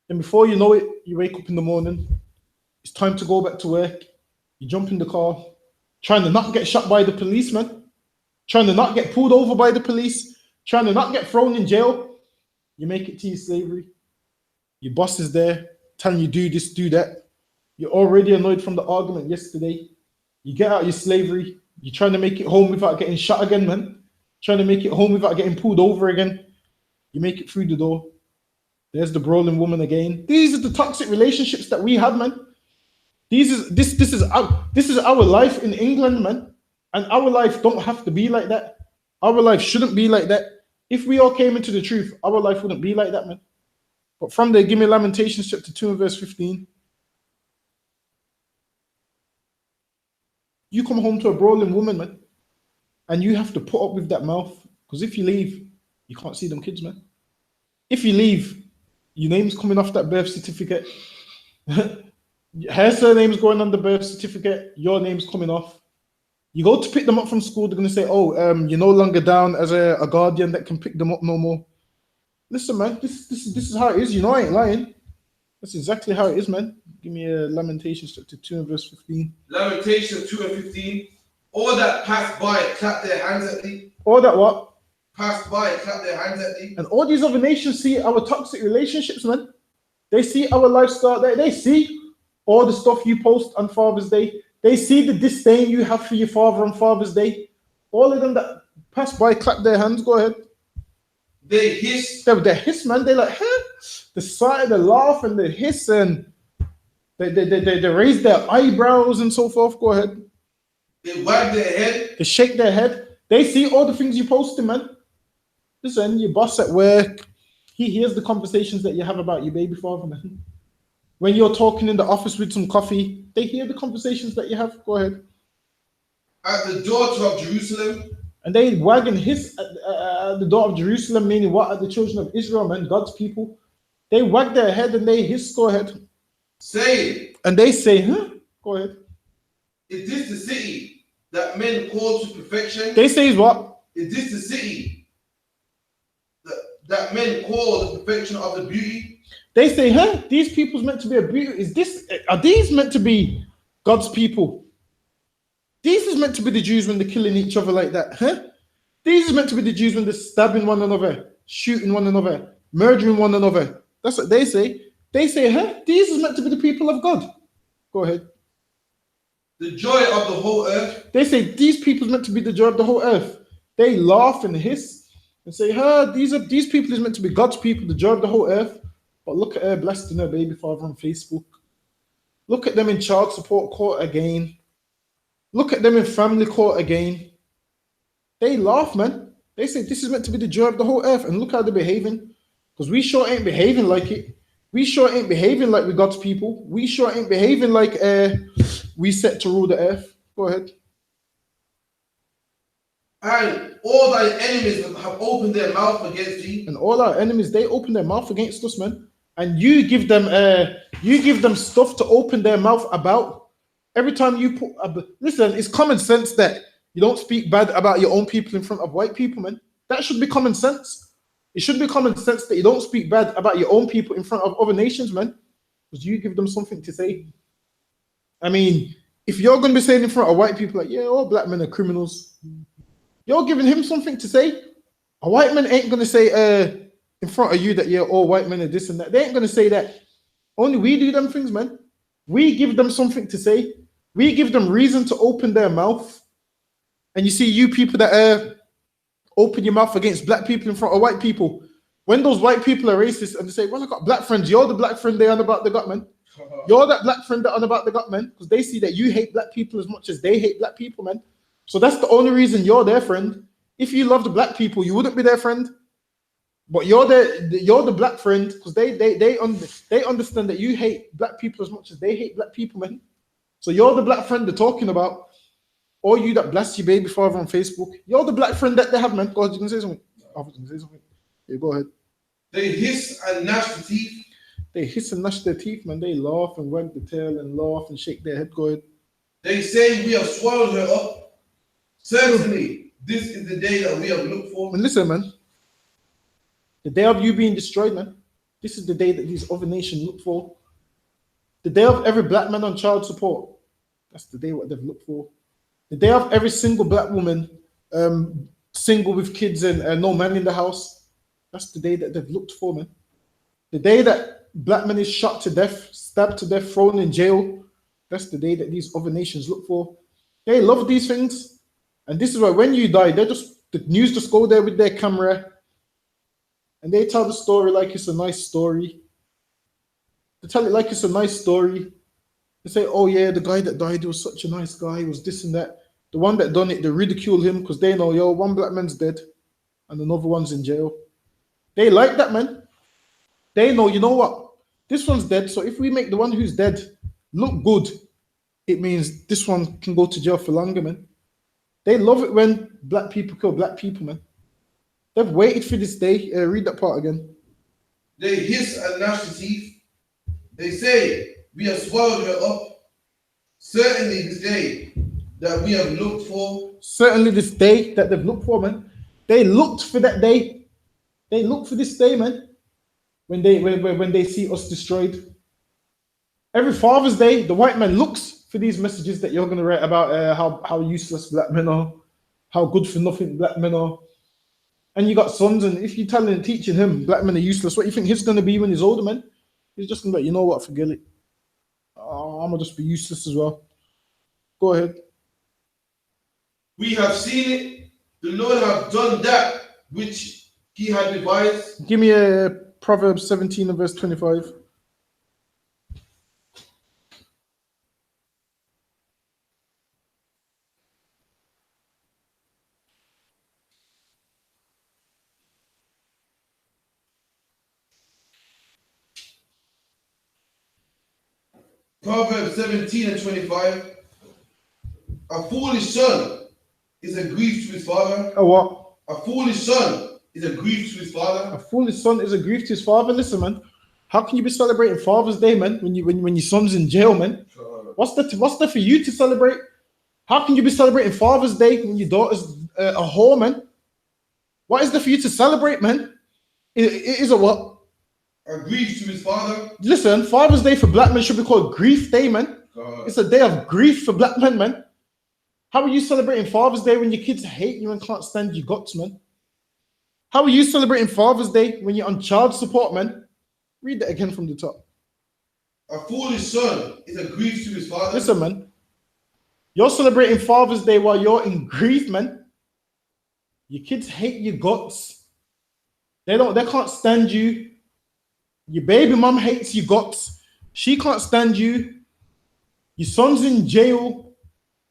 And before you know it, you wake up in the morning. It's time to go back to work. You jump in the car, trying to not get shot by the policeman, trying to not get pulled over by the police, trying to not get thrown in jail. You make it to your slavery. Your boss is there telling you do this, do that. You're already annoyed from the argument yesterday. You get out of your slavery. You're trying to make it home without getting shot again, man. Trying to make it home without getting pulled over again. You make it through the door. There's the brawling woman again. These are the toxic relationships that we have, man. This is our life in England, man. And our life don't have to be like that. Our life shouldn't be like that. If we all came into the truth, our life wouldn't be like that, man. But from there, give me Lamentations chapter 2 and verse 15. You come home to a brawling woman, man, and you have to put up with that mouth. Because if you leave, you can't see them kids, man. If you leave, your name's coming off that birth certificate. Her surname's going on the birth certificate. Your name's coming off. You go to pick them up from school, they're going to say, oh, you're no longer down as a guardian that can pick them up no more. Listen, man, this is how it is. You know I ain't lying. That's exactly how it is, man. Give me a Lamentations chapter 2 and verse 15. Lamentations 2 and 15. All that pass by clap their hands at thee. All that what? Pass by clap their hands at thee. And all these other nations see our toxic relationships, man. They see our lifestyle. They see all the stuff you post on Father's Day. They see the disdain you have for your father on Father's Day. All of them that pass by clap their hands. Go ahead. They hiss. They hiss, man. They like, huh? The side, the laugh, and the hiss, and they raise their eyebrows and so forth. Go ahead. They wag their head. They shake their head. They see all the things you posting, man. Listen, your boss at work, he hears the conversations that you have about your baby father, man. When you're talking in the office with some coffee, they hear the conversations that you have. Go ahead. At the daughter of Jerusalem. And they wag and hiss at the door of Jerusalem, meaning what? At the children of Israel, man, God's people. They wag their head and they hiss. Go ahead. Say. And they say, huh? Go ahead. Is this the city that men call to perfection? They say is what? Is this the city that men call the perfection of the beauty? They say, huh? These people's meant to be a beauty. Are these meant to be God's people? These is meant to be the Jews when they're killing each other like that, huh? These is meant to be the Jews when they're stabbing one another, shooting one another, murdering one another. That's what they say. They say, huh? These is meant to be the people of God. Go ahead. The joy of the whole earth. They say these people's meant to be the joy of the whole earth. They laugh and hiss and say, huh? These people is meant to be God's people, the joy of the whole earth. But look at her blasting her baby father on Facebook. Look at them in child support court again. Look at them in family court again. They laugh, man. They say this is meant to be the joy of the whole earth. And look how they're behaving. Because we sure ain't behaving like it. We sure ain't behaving like we God's people. We sure ain't behaving like we set to rule the earth. Go ahead. And all thy enemies have opened their mouth against thee. And all our enemies, they open their mouth against us, man. And you give them stuff to open their mouth about. Every time you listen, it's common sense that you don't speak bad about your own people in front of white people, man. That should be common sense. It should be common sense that you don't speak bad about your own people in front of other nations, man. Because you give them something to say. I mean, if you're going to be saying in front of white people, like, yeah, all black men are criminals, you're giving him something to say. A white man ain't going to say in front of you that, yeah, all white men are this and that. They ain't going to say that. Only we do them things, man. We give them something to say. We give them reason to open their mouth. And you see, you people that open your mouth against black people in front of white people, when those white people are racist and they say, well, I got black friends, you're the black friend they on about the gut, man. You're that black friend that on about the gut, man, because they see that you hate black people as much as they hate black people, man. So that's the only reason you're their friend. If you loved black people, you wouldn't be their friend. But you're the black friend because they understand that you hate black people as much as they hate black people, man. So you're the black friend they're talking about. Or you that blast your baby father on Facebook, you're the black friend that they have, man. Go ahead, you can say something. I was gonna say something. Yeah, go ahead. They hiss and gnash their teeth. They hiss and gnash their teeth, man. They laugh and wag the tail and laugh and shake their head. Go ahead. They say we have swallowed her up. Certainly, this is the day that we have looked for. And listen, man. The day of you being destroyed, man. This is the day that these other nations look for. The day of every black man on child support. That's the day what they've looked for. The day of every single black woman single with kids and no man in the house. That's the day that they've looked for, man. The day that black man is shot to death, stabbed to death, thrown in jail. That's the day that these other nations look for. They love these things. And this is why when you die, the news just go there with their camera and they tell the story like it's a nice story. They tell it like it's a nice story. They say, oh yeah, the guy that died was such a nice guy, he was this and that. The one that done it, they ridicule him because they know, yo, one black man's dead and another one's in jail. They like that, man. They know, you know what? This one's dead, so if we make the one who's dead look good, it means this one can go to jail for longer, man. They love it when black people kill black people, man. They've waited for this day. Read that part again. They hiss and gnash their teeth. They say, we have swallowed her up. Certainly this day that we have looked for. Certainly this day that they've looked for, man. They looked for that day. They look for this day, man. When they see us destroyed. Every Father's Day, the white man looks for these messages that you're going to write about how useless black men are, how good for nothing black men are. And you got sons, and if you're telling and teaching him black men are useless, what do you think he's going to be when he's older, man? He's just going to be like, you know what, forget it. I'm going to just be useless as well. Go ahead. We have seen it. The Lord have done that which he had devised. Give me a Proverbs 17 and verse 25. Proverbs 17 and 25. A foolish son is a grief to his father. A what? A foolish son is a grief to his father. A foolish son is a grief to his father. Listen, man. How can you be celebrating Father's Day, man, when your son's in jail, man? What's there for you to celebrate? How can you be celebrating Father's Day when your daughter's a whore, man? What is there for you to celebrate, man? It is a what? A grief to his father. Listen, Father's Day for black men should be called Grief Day, man. It's a day of grief for black men, man. How are you celebrating Father's Day when your kids hate you and can't stand your guts, man? How are you celebrating Father's Day when you're on child support, man? Read that again from the top. A foolish son is a grief to his father. Listen, man. You're celebrating Father's Day while you're in grief, man. Your kids hate your guts. They can't stand you. Your baby mom hates your guts. She can't stand you. Your son's in jail.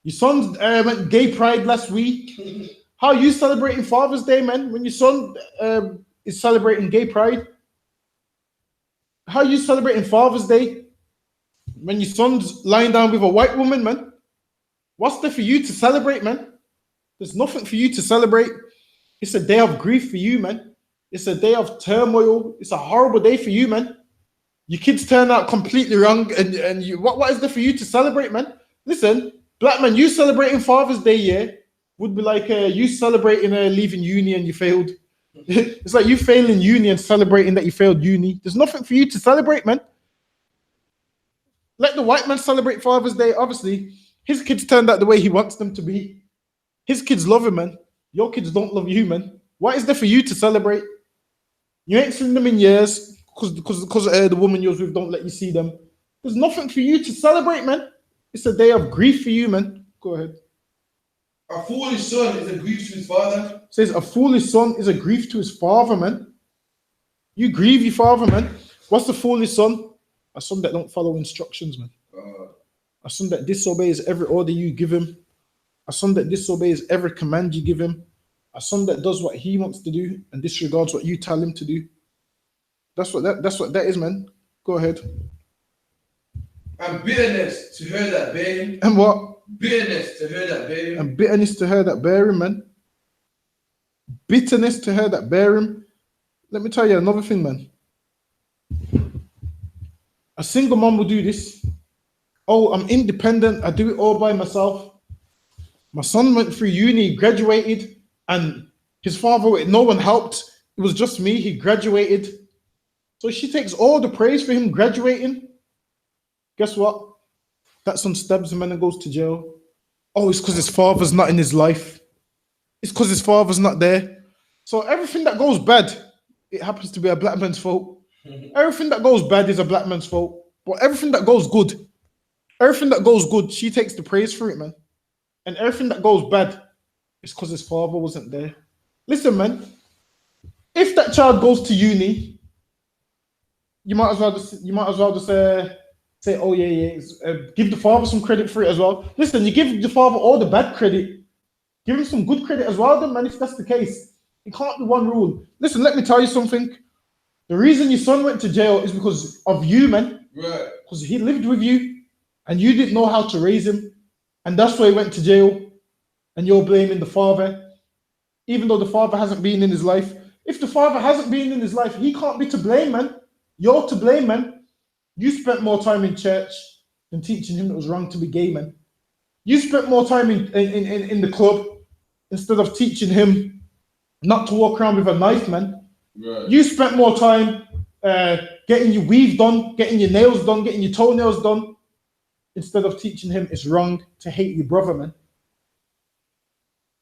Your son's went gay pride last week. How are you celebrating Father's Day, man, when your son is celebrating gay pride? How are you celebrating Father's Day when your son's lying down with a white woman, man? What's there for you to celebrate, man? There's nothing for you to celebrate. It's a day of grief for you, man. It's a day of turmoil. It's a horrible day for you, man. Your kids turn out completely wrong, and you, what is there for you to celebrate, man? Listen, black man, you celebrating Father's Day, yeah, would be like you celebrating leaving uni and you failed. It's like you failing uni and celebrating that you failed uni. There's nothing for you to celebrate, man. Let the white man celebrate Father's Day. Obviously, his kids turned out the way he wants them to be. His kids love him, man. Your kids don't love you, man. What is there for you to celebrate? You ain't seen them in years because the woman you're with don't let you see them. There's nothing for you to celebrate, man. It's a day of grief for you, man. Go ahead. A foolish son is a grief to his father. Says a foolish son is a grief to his father, man. You grieve your father, man. What's the foolish son? A son that don't follow instructions, man. A son that disobeys every order you give him. A son that disobeys every command you give him. A son that does what he wants to do and disregards what you tell him to do. That's what that is, man. Go ahead. And bitterness to her that bear him. And what? Bitterness to her that bear him. And bitterness to her that bear him, man. Bitterness to her that bear him. Let me tell you another thing, man. A single mom will do this. Oh, I'm independent. I do it all by myself. My son went through uni, graduated, and his father, no one helped. It was just me. He graduated. So she takes all the praise for him graduating. Guess what? That son stabs him and goes to jail. Oh, it's because his father's not in his life. It's because his father's not there. So everything that goes bad, it happens to be a black man's fault. Everything that goes bad is a black man's fault. But everything that goes good, she takes the praise for it, man. And everything that goes bad is because his father wasn't there. Listen, man, if that child goes to uni, you might as well just say, oh yeah, give the father some credit for it as well. Listen, you give the father all the bad credit, give him some good credit as well, then, man. If that's the case, it can't be one rule. Listen, let me tell you something. The reason your son went to jail is because of you, man. Right. Because he lived with you and you didn't know how to raise him, and that's why he went to jail, and you're blaming the father, even though the father hasn't been in his life. If the father hasn't been in his life, he can't be to blame, man. You're to blame, man. You spent more time in church than teaching him it was wrong to be gay, man. You spent more time in the club instead of teaching him not to walk around with a knife, man. Right. You spent more time getting your weave done, getting your nails done, getting your toenails done, instead of teaching him it's wrong to hate your brother, man.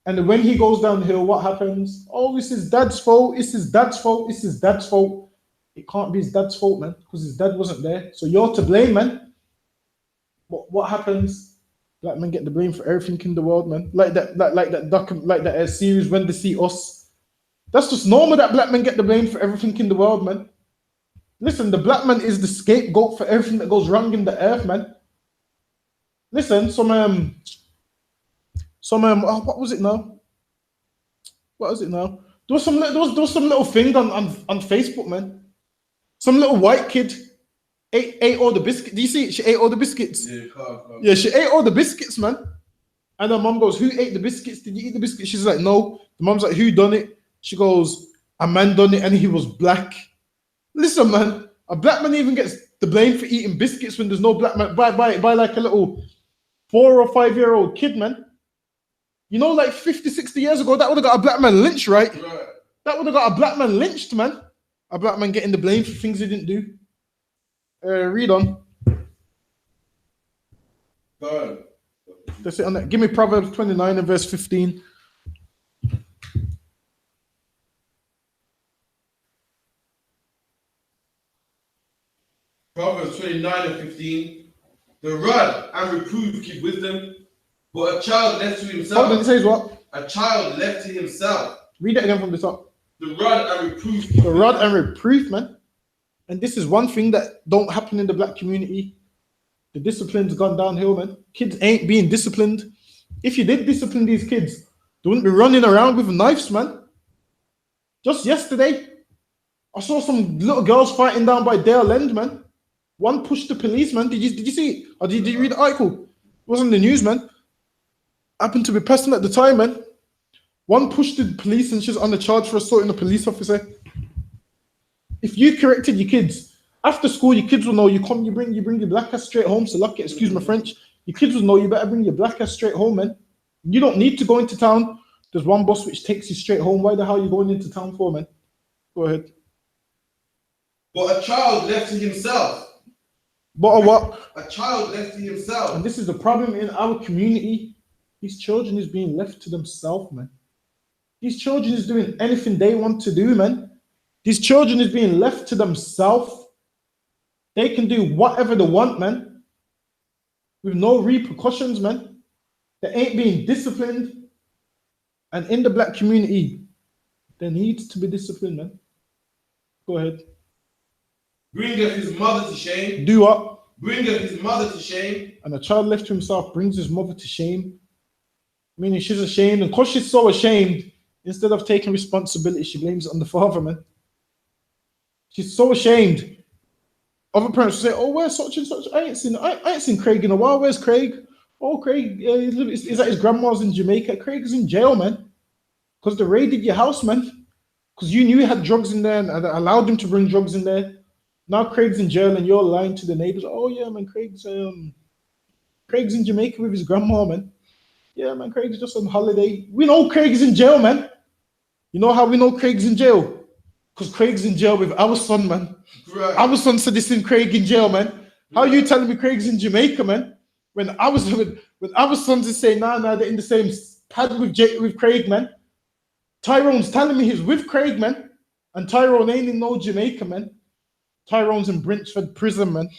And when he goes downhill, what happens? Oh, it's his dad's fault. It's his dad's fault. It's his dad's fault. It can't be his dad's fault, man, because his dad wasn't there. So you're to blame, man. But what happens? Black men get the blame for everything in the world, man. Like that series, When They See Us. That's just normal that black men get the blame for everything in the world, man. Listen, the black man is the scapegoat for everything that goes wrong in the earth, man. Listen, what was it now? What was it now? There was some little thing on Facebook, man. Some little white kid ate all the biscuits. Do you see it? She ate all the biscuits. Yeah, she ate all the biscuits, man. And her mom goes, "Who ate the biscuits? Did you eat the biscuits?" She's like, "No." The mom's like, "Who done it?" She goes, "A man done it, and he was black." Listen, man, a black man even gets the blame for eating biscuits when there's no black man by like a little 4 or 5 year old kid, man. You know, like 50, 60 years ago, that would have got a black man lynched, right? That would have got a black man lynched, man. A black man getting the blame for things he didn't do. Read on. That's it on that. Give me Proverbs 29 and verse 15. Proverbs 29 and 15. The rod and reproof give wisdom, but a child left to himself. Hold on, it says what? A child left to himself. Read it again from the top. The rod and reproof. The rod and reproof, man. And this is one thing that don't happen in the black community. The discipline's gone downhill, man. Kids ain't being disciplined. If you did discipline these kids, they wouldn't be running around with knives, man. Just yesterday, I saw some little girls fighting down by Dale End, man. One pushed the policeman. Did you see it? Or did you read the article? It wasn't the news, man. Happened to be person at the time, man. One pushed the police and she's on the charge for assaulting a police officer. If you corrected your kids after school, your kids will know you bring your black ass straight home. So lucky, excuse my French. Your kids will know you better bring your black ass straight home, man. You don't need to go into town. There's one bus which takes you straight home. Why the hell are you going into town for, man? Go ahead. But a child left to himself. But a what? A child left to himself. And this is the problem in our community. These children is being left to themselves, man. These children is doing anything they want to do, man. These children is being left to themselves. They can do whatever they want, man. With no repercussions, man. They ain't being disciplined. And in the black community, there needs to be discipline, man. Go ahead. Bringeth his mother to shame. Do what? Bringeth his mother to shame. And a child left to himself brings his mother to shame. Meaning she's ashamed. And because she's so ashamed, instead of taking responsibility, she blames it on the father, man. She's so ashamed. Other parents will say, "Oh, where's such and such? I ain't seen Craig in a while. Where's Craig? Oh, Craig is at his grandma's in Jamaica. Craig is in jail, man. Because they raided your house, man. Because you knew he had drugs in there and allowed him to bring drugs in there. Now Craig's in jail and you're lying to the neighbors. Oh yeah, man, Craig's in Jamaica with his grandma, man. Yeah, man, Craig's just on holiday. We know Craig's in jail, man. You know how we know Craig's in jail? Because Craig's in jail with our son, man. Right. Our son said this in Craig in jail, man. How are you telling me Craig's in Jamaica, man? When our sons is saying, nah, they're in the same pad with Craig, man. Tyrone's telling me he's with Craig, man. And Tyrone ain't in no Jamaica, man. Tyrone's in Brentford prison, man.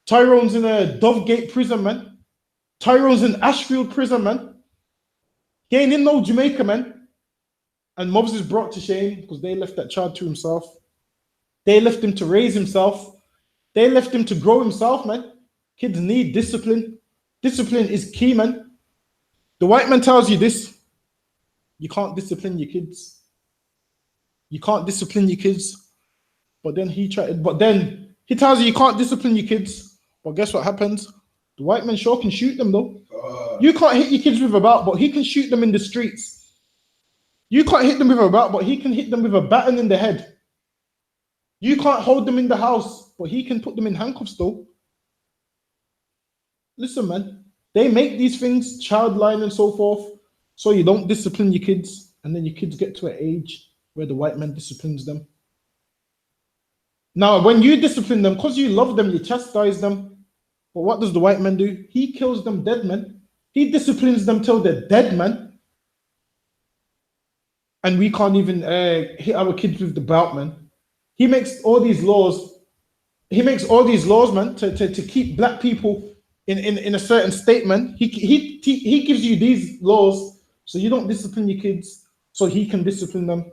Tyrone's in a Dovegate prison, man. Tyrone's in Ashfield prison, man. He ain't in no Jamaica, man. And Mobs is brought to shame because they left that child to himself. They left him to raise himself. They left him to grow himself, man. Kids need discipline. Discipline is key, man. The white man tells you this. You can't discipline your kids. You can't discipline your kids. But then he tells you can't discipline your kids. But guess what happens? The white man sure can shoot them though. You can't hit your kids with a bat, but he can shoot them in the streets. You can't hit them with a bat, but he can hit them with a baton in the head. You can't hold them in the house, but he can put them in handcuffs though. Listen, man, they make these things, child line and so forth, so you don't discipline your kids, and then your kids get to an age where the white man disciplines them. Now, when you discipline them, because you love them, you chastise them, but what does the white man do? He kills them dead, man. He disciplines them till they're dead, man. And we can't even hit our kids with the belt, man. He makes all these laws. He makes all these laws, man, to keep black people in a certain state, man. He gives you these laws so you don't discipline your kids, so he can discipline them.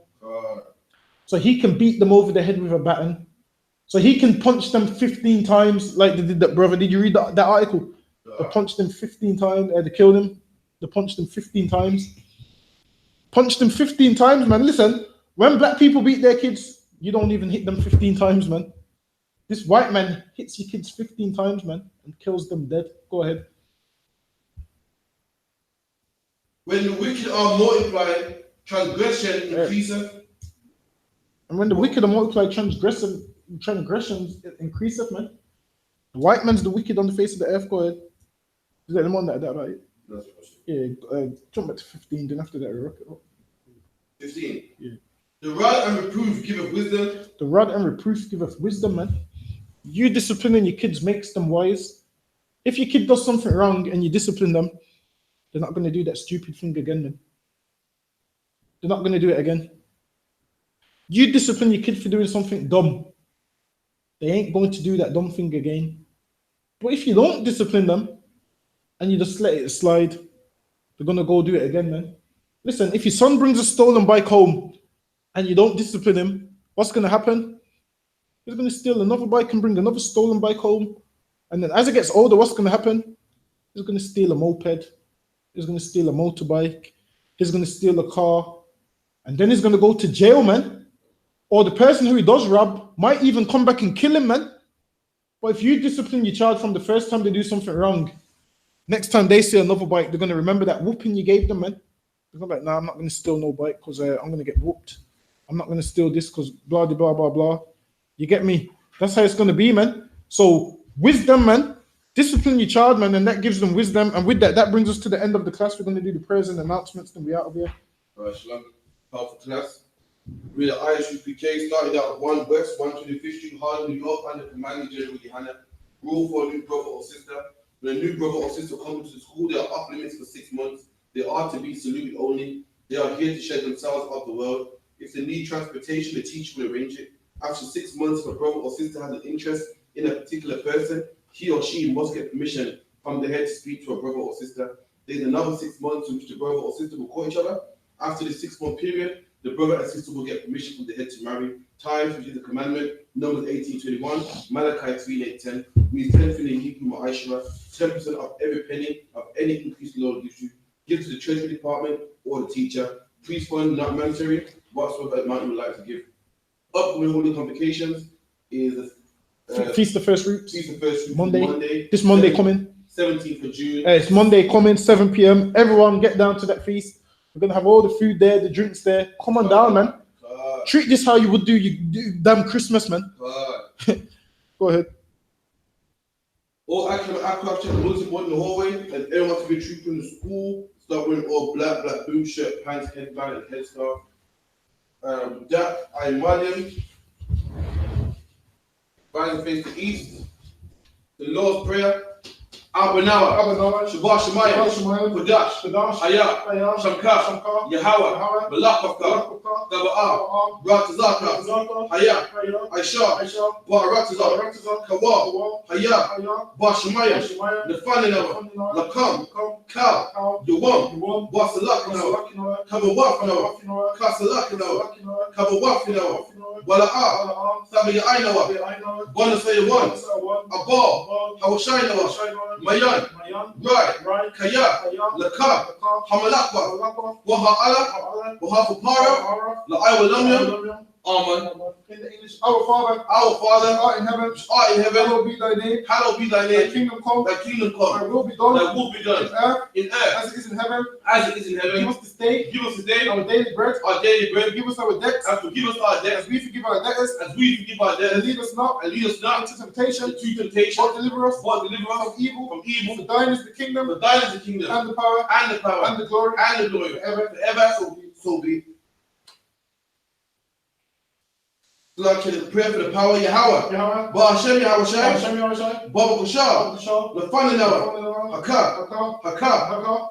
So he can beat them over the head with a baton. So he can punch them 15 times like they did that, brother. Did you read that article? They punched them 15 times. They killed him. They punched them 15 times. Punched them 15 times, man. Listen, when black people beat their kids, you don't even hit them 15 times, man. This white man hits your kids 15 times, man, and kills them dead. Go ahead. When the wicked are multiplied, transgression increaseth. And when the wicked are multiplied, transgressions increaseth, man. The white man's the wicked on the face of the earth. Go ahead. Is there anyone that right? Yeah, jump back to 15, then after that, rock it up. 15. Yeah. The rod and reproof giveth wisdom. The rod and reproof giveth wisdom, man. You disciplining your kids makes them wise. If your kid does something wrong and you discipline them, they're not going to do that stupid thing again, man. They're not going to do it again. You discipline your kid for doing something dumb, they ain't going to do that dumb thing again. But if you don't discipline them and you just let it slide, they're going to go do it again, man. Listen, if your son brings a stolen bike home and you don't discipline him, what's going to happen? He's going to steal another bike and bring another stolen bike home. And then as it gets older, what's going to happen? He's going to steal a moped. He's going to steal a motorbike. He's going to steal a car. And then he's going to go to jail, man. Or the person who he does rob might even come back and kill him, man. But if you discipline your child from the first time they do something wrong, next time they see another bike, they're going to remember that whooping you gave them, man. They're going to be like, nah, I'm not going to steal no bike because I'm going to get whooped. I'm not going to steal this because blah, blah, blah, blah. You get me? That's how it's going to be, man. So wisdom, man. Discipline your child, man, and that gives them wisdom. And with that, that brings us to the end of the class. We're going to do the prayers and announcements, then we're out of here. All right, SHALAM. Powerful class. We're the I.S.U.P.K. started out 1 West, 125th Street, Harlem, New York, under Commanding General GEN.YAHANNA. Rule for a new brother or sister. When a new brother or sister comes to the school, they are off limits for 6 months. They are to be saluted only. They are here to shed themselves off the world. If they need transportation, the teacher will arrange it. After 6 months, if a brother or sister has an interest in a particular person, he or she must get permission from the head to speak to a brother or sister. There's another 6 months in which the brother or sister will call each other. After the 6 month period, the brother and sister will get permission from the head to marry. Tithes, which is the commandment, Numbers 18:21, Malachi 3:8-10, means 10th in the Hebrew Ma'ashra, 10% of every penny of any increase the Lord gives you. Give to the treasury department or the teacher. Priest fund, not mandatory, whatsoever amount you would like to give. Upcoming holy convocations is Feast of First Fruits. Feast of First Fruits Monday. This Monday coming. 17th of June. It's Monday coming, 7 p.m. Everyone get down to that feast. We're going to have all the food there, the drinks there. Come on down, man. Treat this how you would do damn Christmas, man. Go ahead. All aircraft check the bulletin board in the hallway, and everyone to be a trooper in the school. Start wearing all black boot shirt, pants, headband, and headscarf. That I Malian. Rising face to east. The Lord's Prayer. Abanawa, Shabbat Shemayim, Kodash, Hayah, Shamkar, Yahweh, Balakavka, Gaba'ah, Ratazaka, Hayah, Aisha, Baratazak, Kawal, Hayah, Bashamayim, Nafaninawa, Lakam, Kal, Yawam, Basalakinawa, Kabawafinawa, Kasalakinawa, Kabawafinawa, Wala'ah, Sabiyainawa, Bonasayawan, Abal, Hawashainawa, Mayan, Rai, Kaya, Lakab, Hamalakwa, Waha'ala, Wahafupara, La'awalamya, Amen. In the English, our Father, Art in heaven, hallowed be thy name. be thy Thy name. kingdom come. Thy kingdom Thy come. will be done. Thy will be done In earth, as as it is in heaven. heaven. Give us this day. Give us today Our daily bread. our daily bread. Forgive us our debts. And forgive us our debts As we forgive our debtors. as we forgive our And debtors. lead us not Into temptation. into temptation. But But deliver us from evil. From evil. For thine is the kingdom. For thine is the kingdom. And the power. And the power. And the glory. And the glory. Forever. So be. Like the prayer for the power of Yahweh. Ba Hashem Yahweh. Baba Kushar. Lafanawa. Haka.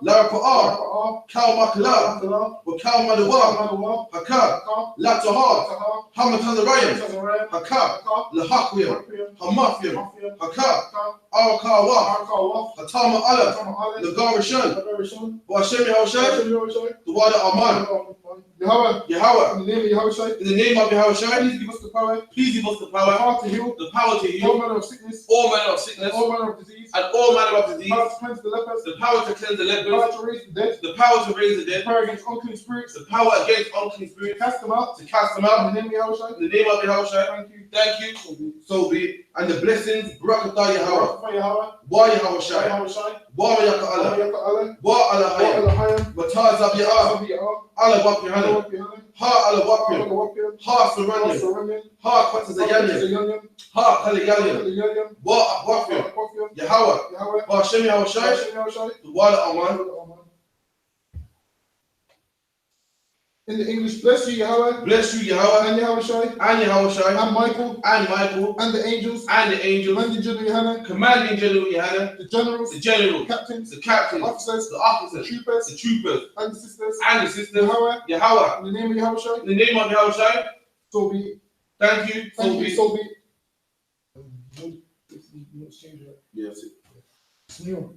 Lara Pa'ar. Kal Makala. Wakal Madawa. Haka. Latahar. Hamatazarayim. Haka. Lahakwim. Hamafim. Haka. Arakawa. Hatama Allah. Lagarishan. Ba Hashem Yahweh. The water Aman. Yahweh. Yahweh. In the name of Yahweh. In the name of Yahweh. Please give us the power. Please give us the power. The power to heal. The power to heal. All manner of sickness. All manner of sickness. All manner of disease. And all manner of disease. The power to cleanse the lepers. The power to cleanse the The lepers. power to raise the dead. The power to raise the The dead. power against unclean spirits. The power against unclean To spirits. cast them out. To cast them out. In the name of Yahweh. In the name of Yahweh. Thank you. Thank you. So be it. And the blessings. Barakatah Yahweh. For Yahweh. Wa Yahweh. Yahweh. Wa Yaka Allah. Allah. Wa Allah Hayam. Wa Tazab Ya'ah. Allah Wap Yohanna. Ha Allah Wapim. Ha Suranium. Ha Kwatazayanium. Ha Kaligalium. Wa Wapim. Yahweh. Wa Hashem Yahweh. The water Aman. In the English, bless you, Yahweh. Bless you, Yahweh. And Yahweh. And Yahweh. And Michael. And the angels. And the angels. Commanding General Yohanna. Commanding General Yohanna. The generals. The general. Captains. The captains. Officers. The officers. Troopers. The troopers. And the sisters. And the sisters. Yahweh. In In the name of Yahweh. the name of Yahweh. So be. Thank you. Thank you. So be. Yes. It's new.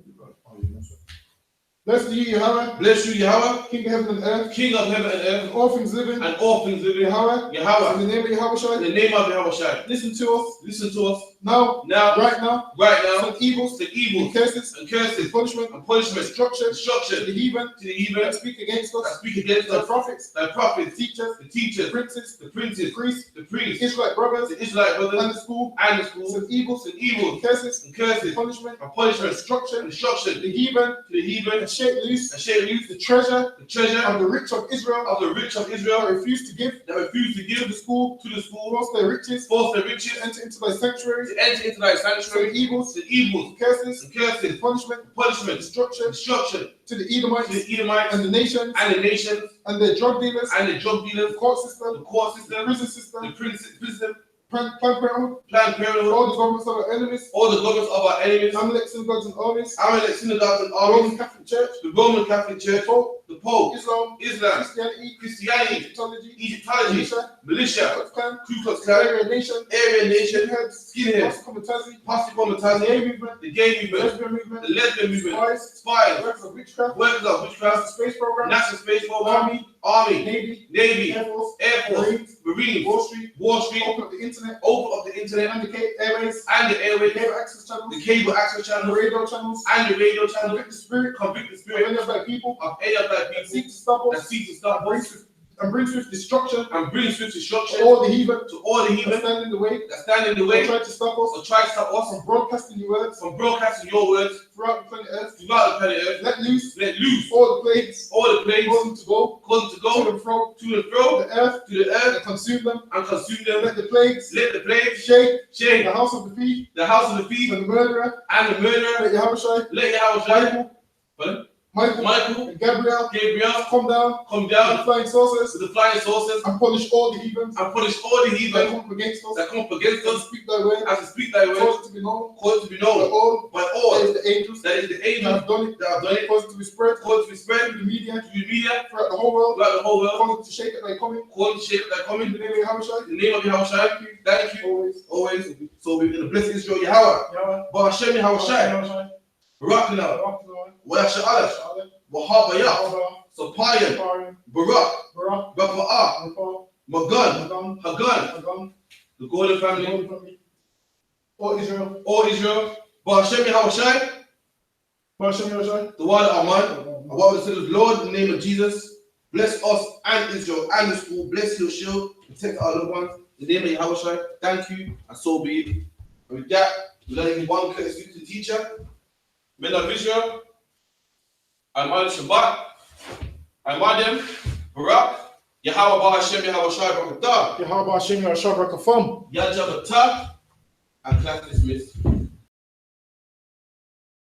Bless you, Yahweh. Bless you, Yahweh. King of heaven and earth. King of heaven and earth. And all things living. And all things living. Yahweh. Yahweh. In the name of In Yahweh. the name of Yahweh. Listen to us. Listen to us. Now. Right now. now. Evils. The evil. And curses. And curses. Punishment. And punishment. Destruction. Destruction. To the heathen. That Speak against us. speak against The us. prophets. The prophets. Teachers. The teachers. Princes. The princes. Priests. The priests. Israelite brothers. The Israelite brothers. And the school. And the schools. Some evils. And evil. Curses. And curses. Punishment. And punishment. Destruction. Destruction. The heathen. To the heathen. And shake loose. And share loose The treasure. the treasure Of the rich of Israel. of the rich of That Israel refuse to give. that refuse to give To the school. to the school, Force their riches. force their riches, Enter into thy sanctuaries. to enter into thy Some sanctuary, evils. the evils, Curses. the curses, Punishment. punishment, Destruction. destruction To the to Edomites. the Edomites And the nations. and the nations And their drug dealers. and the drug dealers, The court the system. court system, Prison the system. prison, Planned Parenthood. Planned Parenthood, All the governments of our enemies. all the governments of our enemies, Amalek, synagogues, and armies. Amalek synagogues and The armies, Roman Catholic Church. the Roman Catholic Church, the Pope, Islam. Islam, Christianity. Christianity, Egyptology. Egyptology, militia, Clan. Ku Klux Klan, Aryan Nation. Aryan Nation, Skinheads. skinheads, Comitazi. Pasti The Comitazi, gay movement. the gay movement, Lesbian movement. the lesbian movement, Spies. spies, Workers of witchcraft. workers of witchcraft, Space program. national space program, Army. army, Navy. navy, Air Force. air force, Marines. marines, Wall Street. Wall Street, Open up the internet. open up the internet And the airways. and the airways, Cable access channels. the cable access And the channels radio channels. and the radio channels. Convict the spirit. Convict the Of spirit any of thy people. of any of thy That people seek to stop that us. seek to stop us And bring swift destruction. and bring swift destruction To all the heathen. to all the That heathen stand in the way. that stand in the Or way try to stop us. or try to stop us From broadcasting your words. from broadcasting your words Throughout the planet Earth. throughout the planet Earth. Let loose. Let loose All the plagues. all the plagues Cause them to go. cause to To go and fro. to and fro The earth. to the earth And consume them. and consume them. Let the plagues. Let the plagues Shake. shake The house of the thief. the house of the thief And the murderer. and the murderer. Let Yahweh. Let Yahweh shine. Michael. Michael, Michael. And Gabriel. Gabriel, Come down. come And down flying saucers. to the flying saucers And punish all the heathens. and punish all the That heathen come up against us. that come up against And us speak thy word. as to speak thy word, Cause it to be known. cause it to be By known all. by That all. is the angels. That is the That angels have done it. that have done it, Cause it to be spread. cause it to be spread To the media. to the media Throughout the whole world. throughout the whole world, Cause it to shake at thy coming. cause it to shake that In coming. the name of Yahweh. In the name of Yahweh shine. Thank you. Always. Always. So we're going to bless Israel Yahweh. Yahweh. Ba Hashem Yahweh shine. Rakna. Wa Yasha'alah. Wa Habayah. Sapayan. Barak. Rapa'ah. Magan. Hagan. The golden family. All Israel. All Israel. Ba Hashem Yahweh shine. Hashem Yahweh. The one Aman. And what we said is Lord, in the name of Jesus. Bless us and Israel and the school. Bless your shield. Protect our loved ones. In the name of Yahweh, thank you, and so be it. And with that, we're going to give one courtesy to the teacher. Men of Israel, I'm on Shabbat. I'm Adem, Barak, Yahweh Ba Hashem, Yahweh Shai Barakatah, Yahweh Hashem Yahweh Shai Barakatah, Yad Jabatah, and class dismissed.